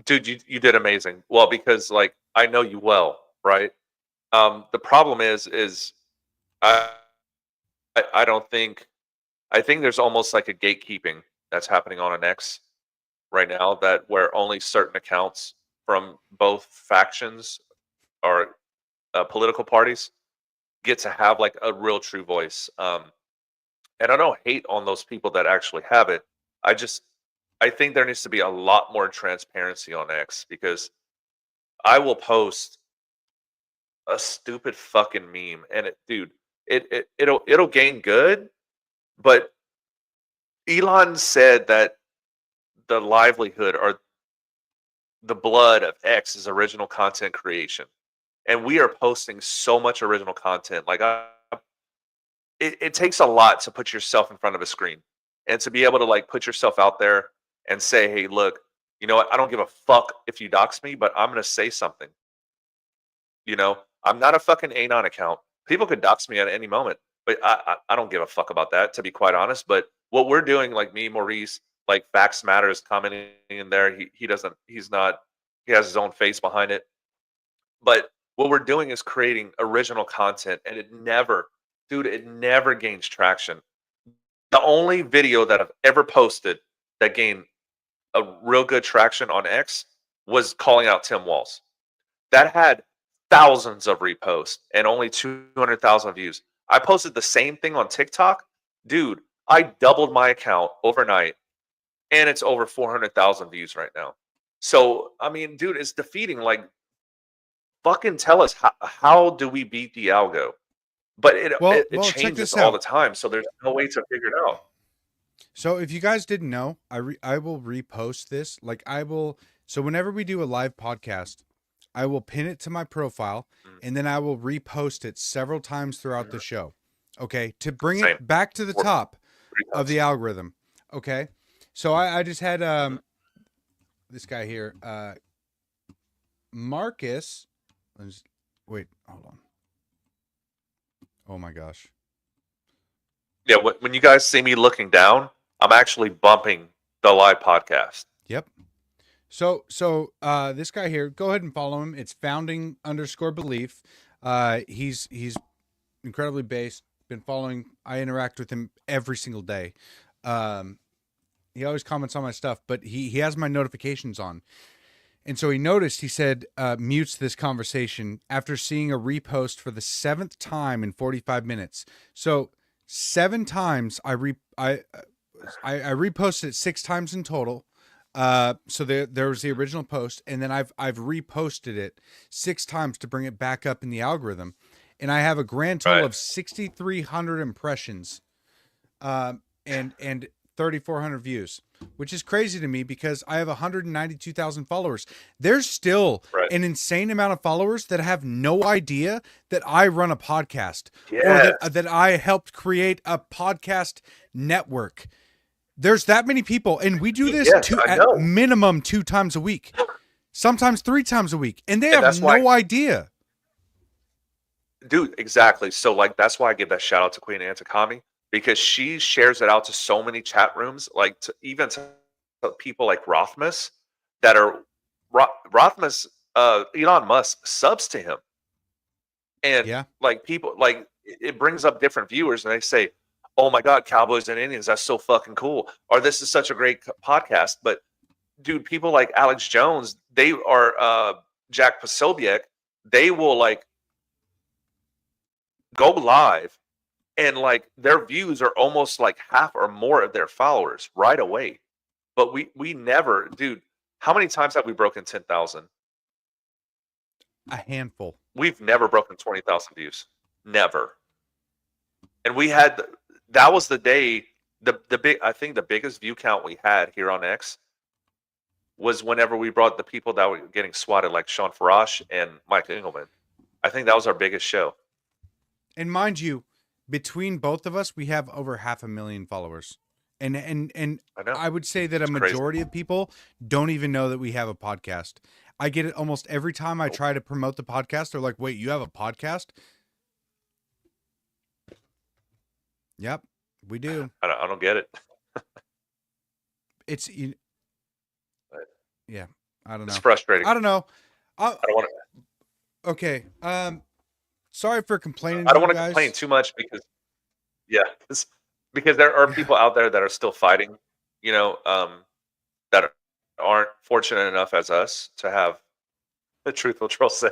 [SPEAKER 3] Dude, you did amazing. Well, because like I know you well, right? The problem is I I don't think I think there's almost like a gatekeeping that's happening on an X right now, that where only certain accounts from both factions or political parties get to have like a real true voice. And I don't hate on those people that actually have it. I just I think there needs to be a lot more transparency on X, because I will post a stupid fucking meme and it'll gain good, but Elon said that the livelihood or the blood of X is original content creation. And we are posting so much original content. Like it takes a lot to put yourself in front of a screen and to be able to like put yourself out there and say, hey, look, you know what? I don't give a fuck if you dox me, but I'm going to say something. You know, I'm not a fucking Anon account. People could dox me at any moment, but I don't give a fuck about that, to be quite honest. But what we're doing, like me, Maurice, like Facts Matter is commenting in there. He doesn't, he's not, he has his own face behind it. But what we're doing is creating original content, and it never gains traction. The only video that I've ever posted that gained a real good traction on X was calling out Tim Walz. That had thousands of reposts and only 200,000 views. I posted the same thing on TikTok. Dude, I doubled my account overnight, and it's over 400,000 views right now. So, I mean, dude, it's defeating. Like, fucking tell us, how do we beat the algo? But it changes all the time, so there's no way to figure it out.
[SPEAKER 2] So if you guys didn't know, I will repost this. Like so whenever we do a live podcast, I will pin it to my profile, and then I will repost it several times throughout the show. Okay, to bring it back to the top of the algorithm. Okay, so I just had this guy here, Marcus. Wait, hold on. Oh my gosh.
[SPEAKER 3] Yeah, when you guys see me looking down, I'm actually bumping the live podcast.
[SPEAKER 2] Yep. So this guy here, go ahead and follow him. It's founding_belief. He's incredibly based. Been following. I interact with him every single day. He always comments on my stuff, but he has my notifications on. And so he noticed, he said, mutes this conversation after seeing a repost for the 7th time in 45 minutes. So 7 times I reposted it 6 times in total. So there was the original post, and then I've reposted it 6 times to bring it back up in the algorithm. And I have a grand total of 6,300 impressions, and 3,400 views, which is crazy to me because I have 192,000 followers. There's still an insane amount of followers that have no idea that I run a podcast or that I helped create a podcast network. There's that many people, and we do this at minimum 2 times a week, sometimes 3 times a week, and they have no idea.
[SPEAKER 3] Dude, exactly. So like that's why I give that shout out to Queen Antakami, because she shares it out to so many chat rooms, like even to people like Rothmus, that are Rothmus. Elon Musk subs to him, and like people, like it brings up different viewers, and they say, "Oh my God, Cowboys and Indians, that's so fucking cool," or "This is such a great podcast." But dude, people like Alex Jones, they are Jack Posobiec, they will like go live, and like their views are almost like half or more of their followers right away. But we never, dude, how many times have we broken 10,000?
[SPEAKER 2] A handful.
[SPEAKER 3] We've never broken 20,000 views. Never. And we had, that was the day, I think the biggest view count we had here on X was whenever we brought the people that were getting swatted, like Sean Farash and Mike Engelman. I think that was our biggest show.
[SPEAKER 2] And mind you, between both of us, we have over 500,000 followers. And I would say that a majority of people don't even know that we have a podcast. I get it almost every time I try to promote the podcast. They're like, wait, you have a podcast? Yep. We do.
[SPEAKER 3] I don't get it.
[SPEAKER 2] It's yeah. I don't know.
[SPEAKER 3] It's frustrating.
[SPEAKER 2] I don't know.
[SPEAKER 3] I don't want to.
[SPEAKER 2] Okay. Sorry for complaining.
[SPEAKER 3] I don't want
[SPEAKER 2] to
[SPEAKER 3] to complain too much because because there are people out there that are still fighting. That aren't fortunate enough as us to have the Truthful Troll say,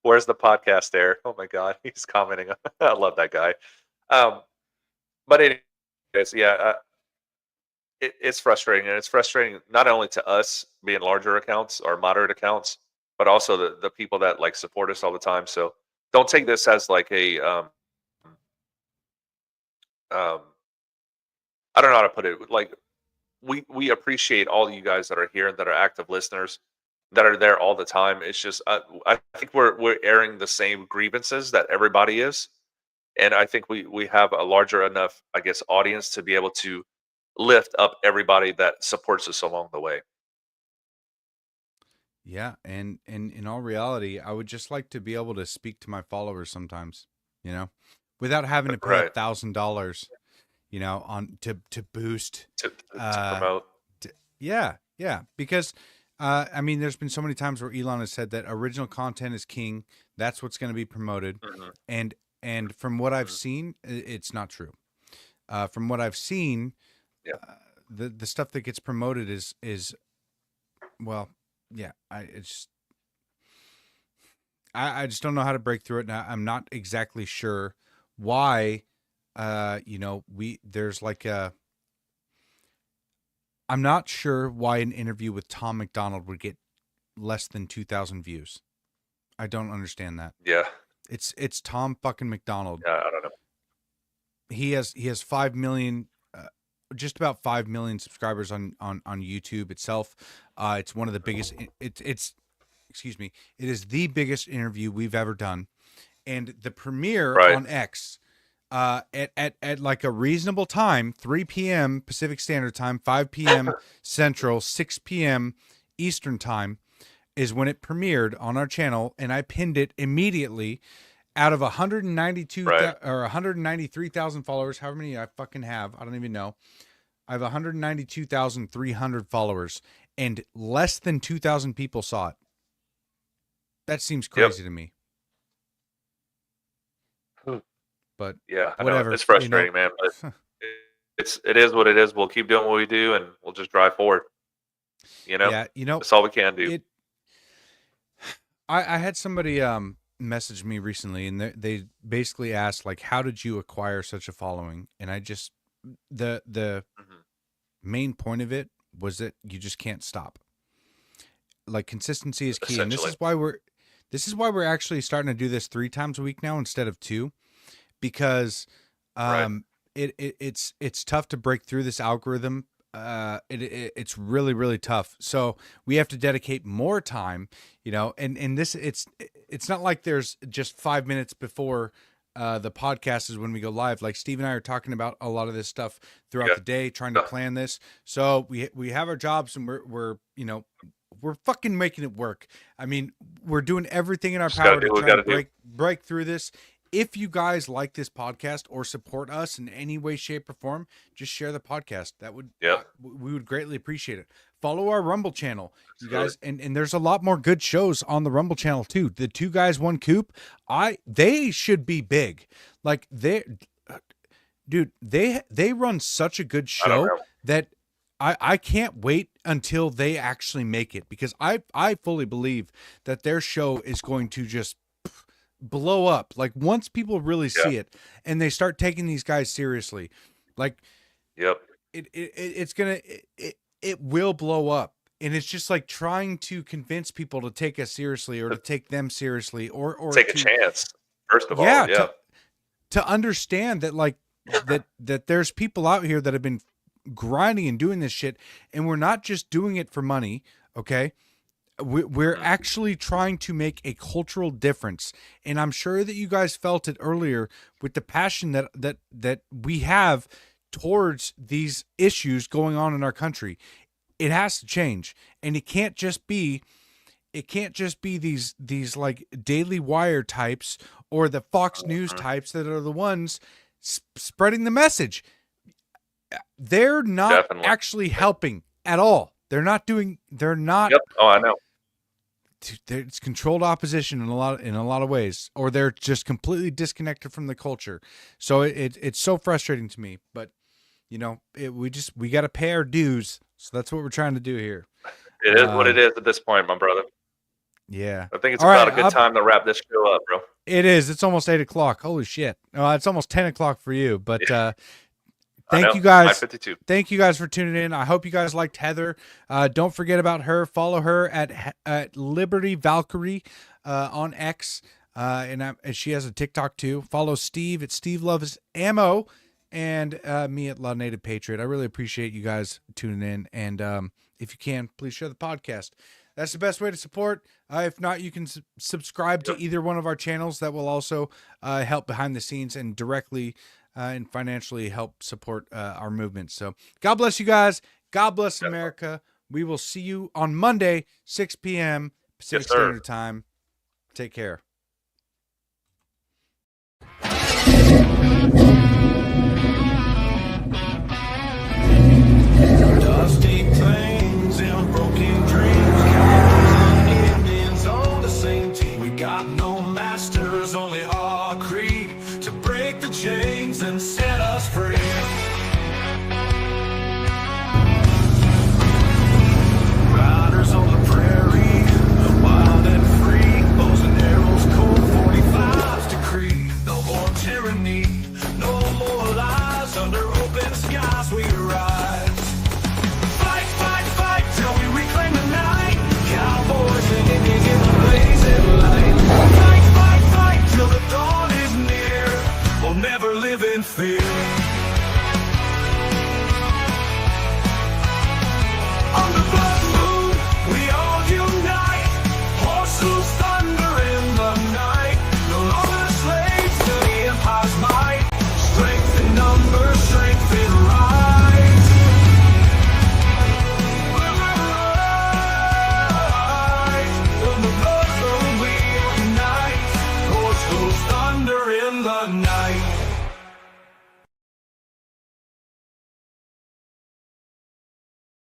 [SPEAKER 3] "Where's the podcast there?" Oh my God, he's commenting. I love that guy. But anyways, it's frustrating, and it's frustrating not only to us being larger accounts or moderate accounts, but also the people that like support us all the time. So don't take this as like a I don't know how to put it. Like we appreciate all you guys that are here, that are active listeners, that are there all the time. It's just I think we're airing the same grievances that everybody is, and I think we have a larger enough, I guess, audience to be able to lift up everybody that supports us along the way.
[SPEAKER 2] Yeah, and in all reality, I would just like to be able to speak to my followers sometimes, without having to pay $1,000, on to boost
[SPEAKER 3] to promote.
[SPEAKER 2] Yeah, because I mean, there's been so many times where Elon has said that original content is king. That's what's going to be promoted, and from what I've seen, it's not true. From what I've seen, the stuff that gets promoted is well, yeah. I just don't know how to break through it. Now I'm not exactly sure why. There's like I'm not sure why an interview with Tom McDonald would get less than 2,000 views. I don't understand that.
[SPEAKER 3] Yeah.
[SPEAKER 2] It's Tom fucking McDonald.
[SPEAKER 3] Yeah, I don't know.
[SPEAKER 2] He has 5 million, just about 5 million subscribers on YouTube itself. It's one of the biggest. Excuse me. It is the biggest interview we've ever done, and the premiere on X. At like a reasonable time, 3 p.m. Pacific Standard Time, 5 p.m. Central, 6 p.m. Eastern Time is when it premiered on our channel, and I pinned it immediately. Out of 192 or 193,000 followers, however many I fucking have, I don't even know. I have 192,300 followers, and less than 2,000 people saw it. That seems crazy to me. But
[SPEAKER 3] yeah,
[SPEAKER 2] whatever.
[SPEAKER 3] It's frustrating, man. But it is what it is. We'll keep doing what we do, and we'll just drive forward.
[SPEAKER 2] Yeah,
[SPEAKER 3] that's all we can do.
[SPEAKER 2] I had somebody message me recently, and they basically asked, like, how did you acquire such a following? And I just the main point of it was that you just can't stop. Like, consistency is key, and this is why we're actually starting to do this 3 times a week now instead of 2. Because it's tough to break through this algorithm. It's really, really tough. So we have to dedicate more time, and this it's not like there's just 5 minutes before the podcast is when we go live. Like Steve and I are talking about a lot of this stuff throughout the day, trying to plan this. So we have our jobs, and we're fucking making it work. I mean, we're doing everything in our power to try to break through this. If you guys like this podcast or support us in any way, shape, or form, just share the podcast. That would, we would greatly appreciate it. Follow our Rumble channel, you guys, and there's a lot more good shows on the Rumble channel too. The 2 Guys 1 Coop, they should be big. Like they run such a good show that I can't wait until they actually make it, because I fully believe that their show is going to just blow up. Like, once people really see it and they start taking these guys seriously, like, it's gonna it will blow up. And it's just like trying to convince people to take us seriously, or to take them seriously, or
[SPEAKER 3] take a chance. First of all,
[SPEAKER 2] to understand that, like, that there's people out here that have been grinding and doing this shit, and we're not just doing it for money. Okay, we're actually trying to make a cultural difference, and I'm sure that you guys felt it earlier with the passion that we have towards these issues going on in our country. It has to change, and it can't just be these like Daily Wire types or the Fox News types that are the ones spreading the message. They're not actually helping at all. They're not.
[SPEAKER 3] Yep. Oh, I know.
[SPEAKER 2] It's controlled opposition in a lot of ways, or they're just completely disconnected from the culture. So it's so frustrating to me. But we got to pay our dues. So that's what we're trying to do here.
[SPEAKER 3] It is what it is at this point, my brother.
[SPEAKER 2] Yeah.
[SPEAKER 3] I think it's about a good time to wrap this show up, bro.
[SPEAKER 2] It is. It's almost 8:00. Holy shit. It's almost 10:00 for you. But thank you guys.
[SPEAKER 3] 9:52.
[SPEAKER 2] Thank you guys for tuning in. I hope you guys liked Heather. Don't forget about her. Follow her at Liberty Valkyrie on X. And she has a TikTok too. Follow Steve at Steve Loves Ammo, and me at La Native Patriot. I really appreciate you guys tuning in. And if you can, please share the podcast. That's the best way to support. If not, you can subscribe to either one of our channels. That will also help behind the scenes and directly and financially help support our movement. So God bless you guys. God bless America. We will see you on Monday, 6 p.m. Pacific Standard Time. Take care.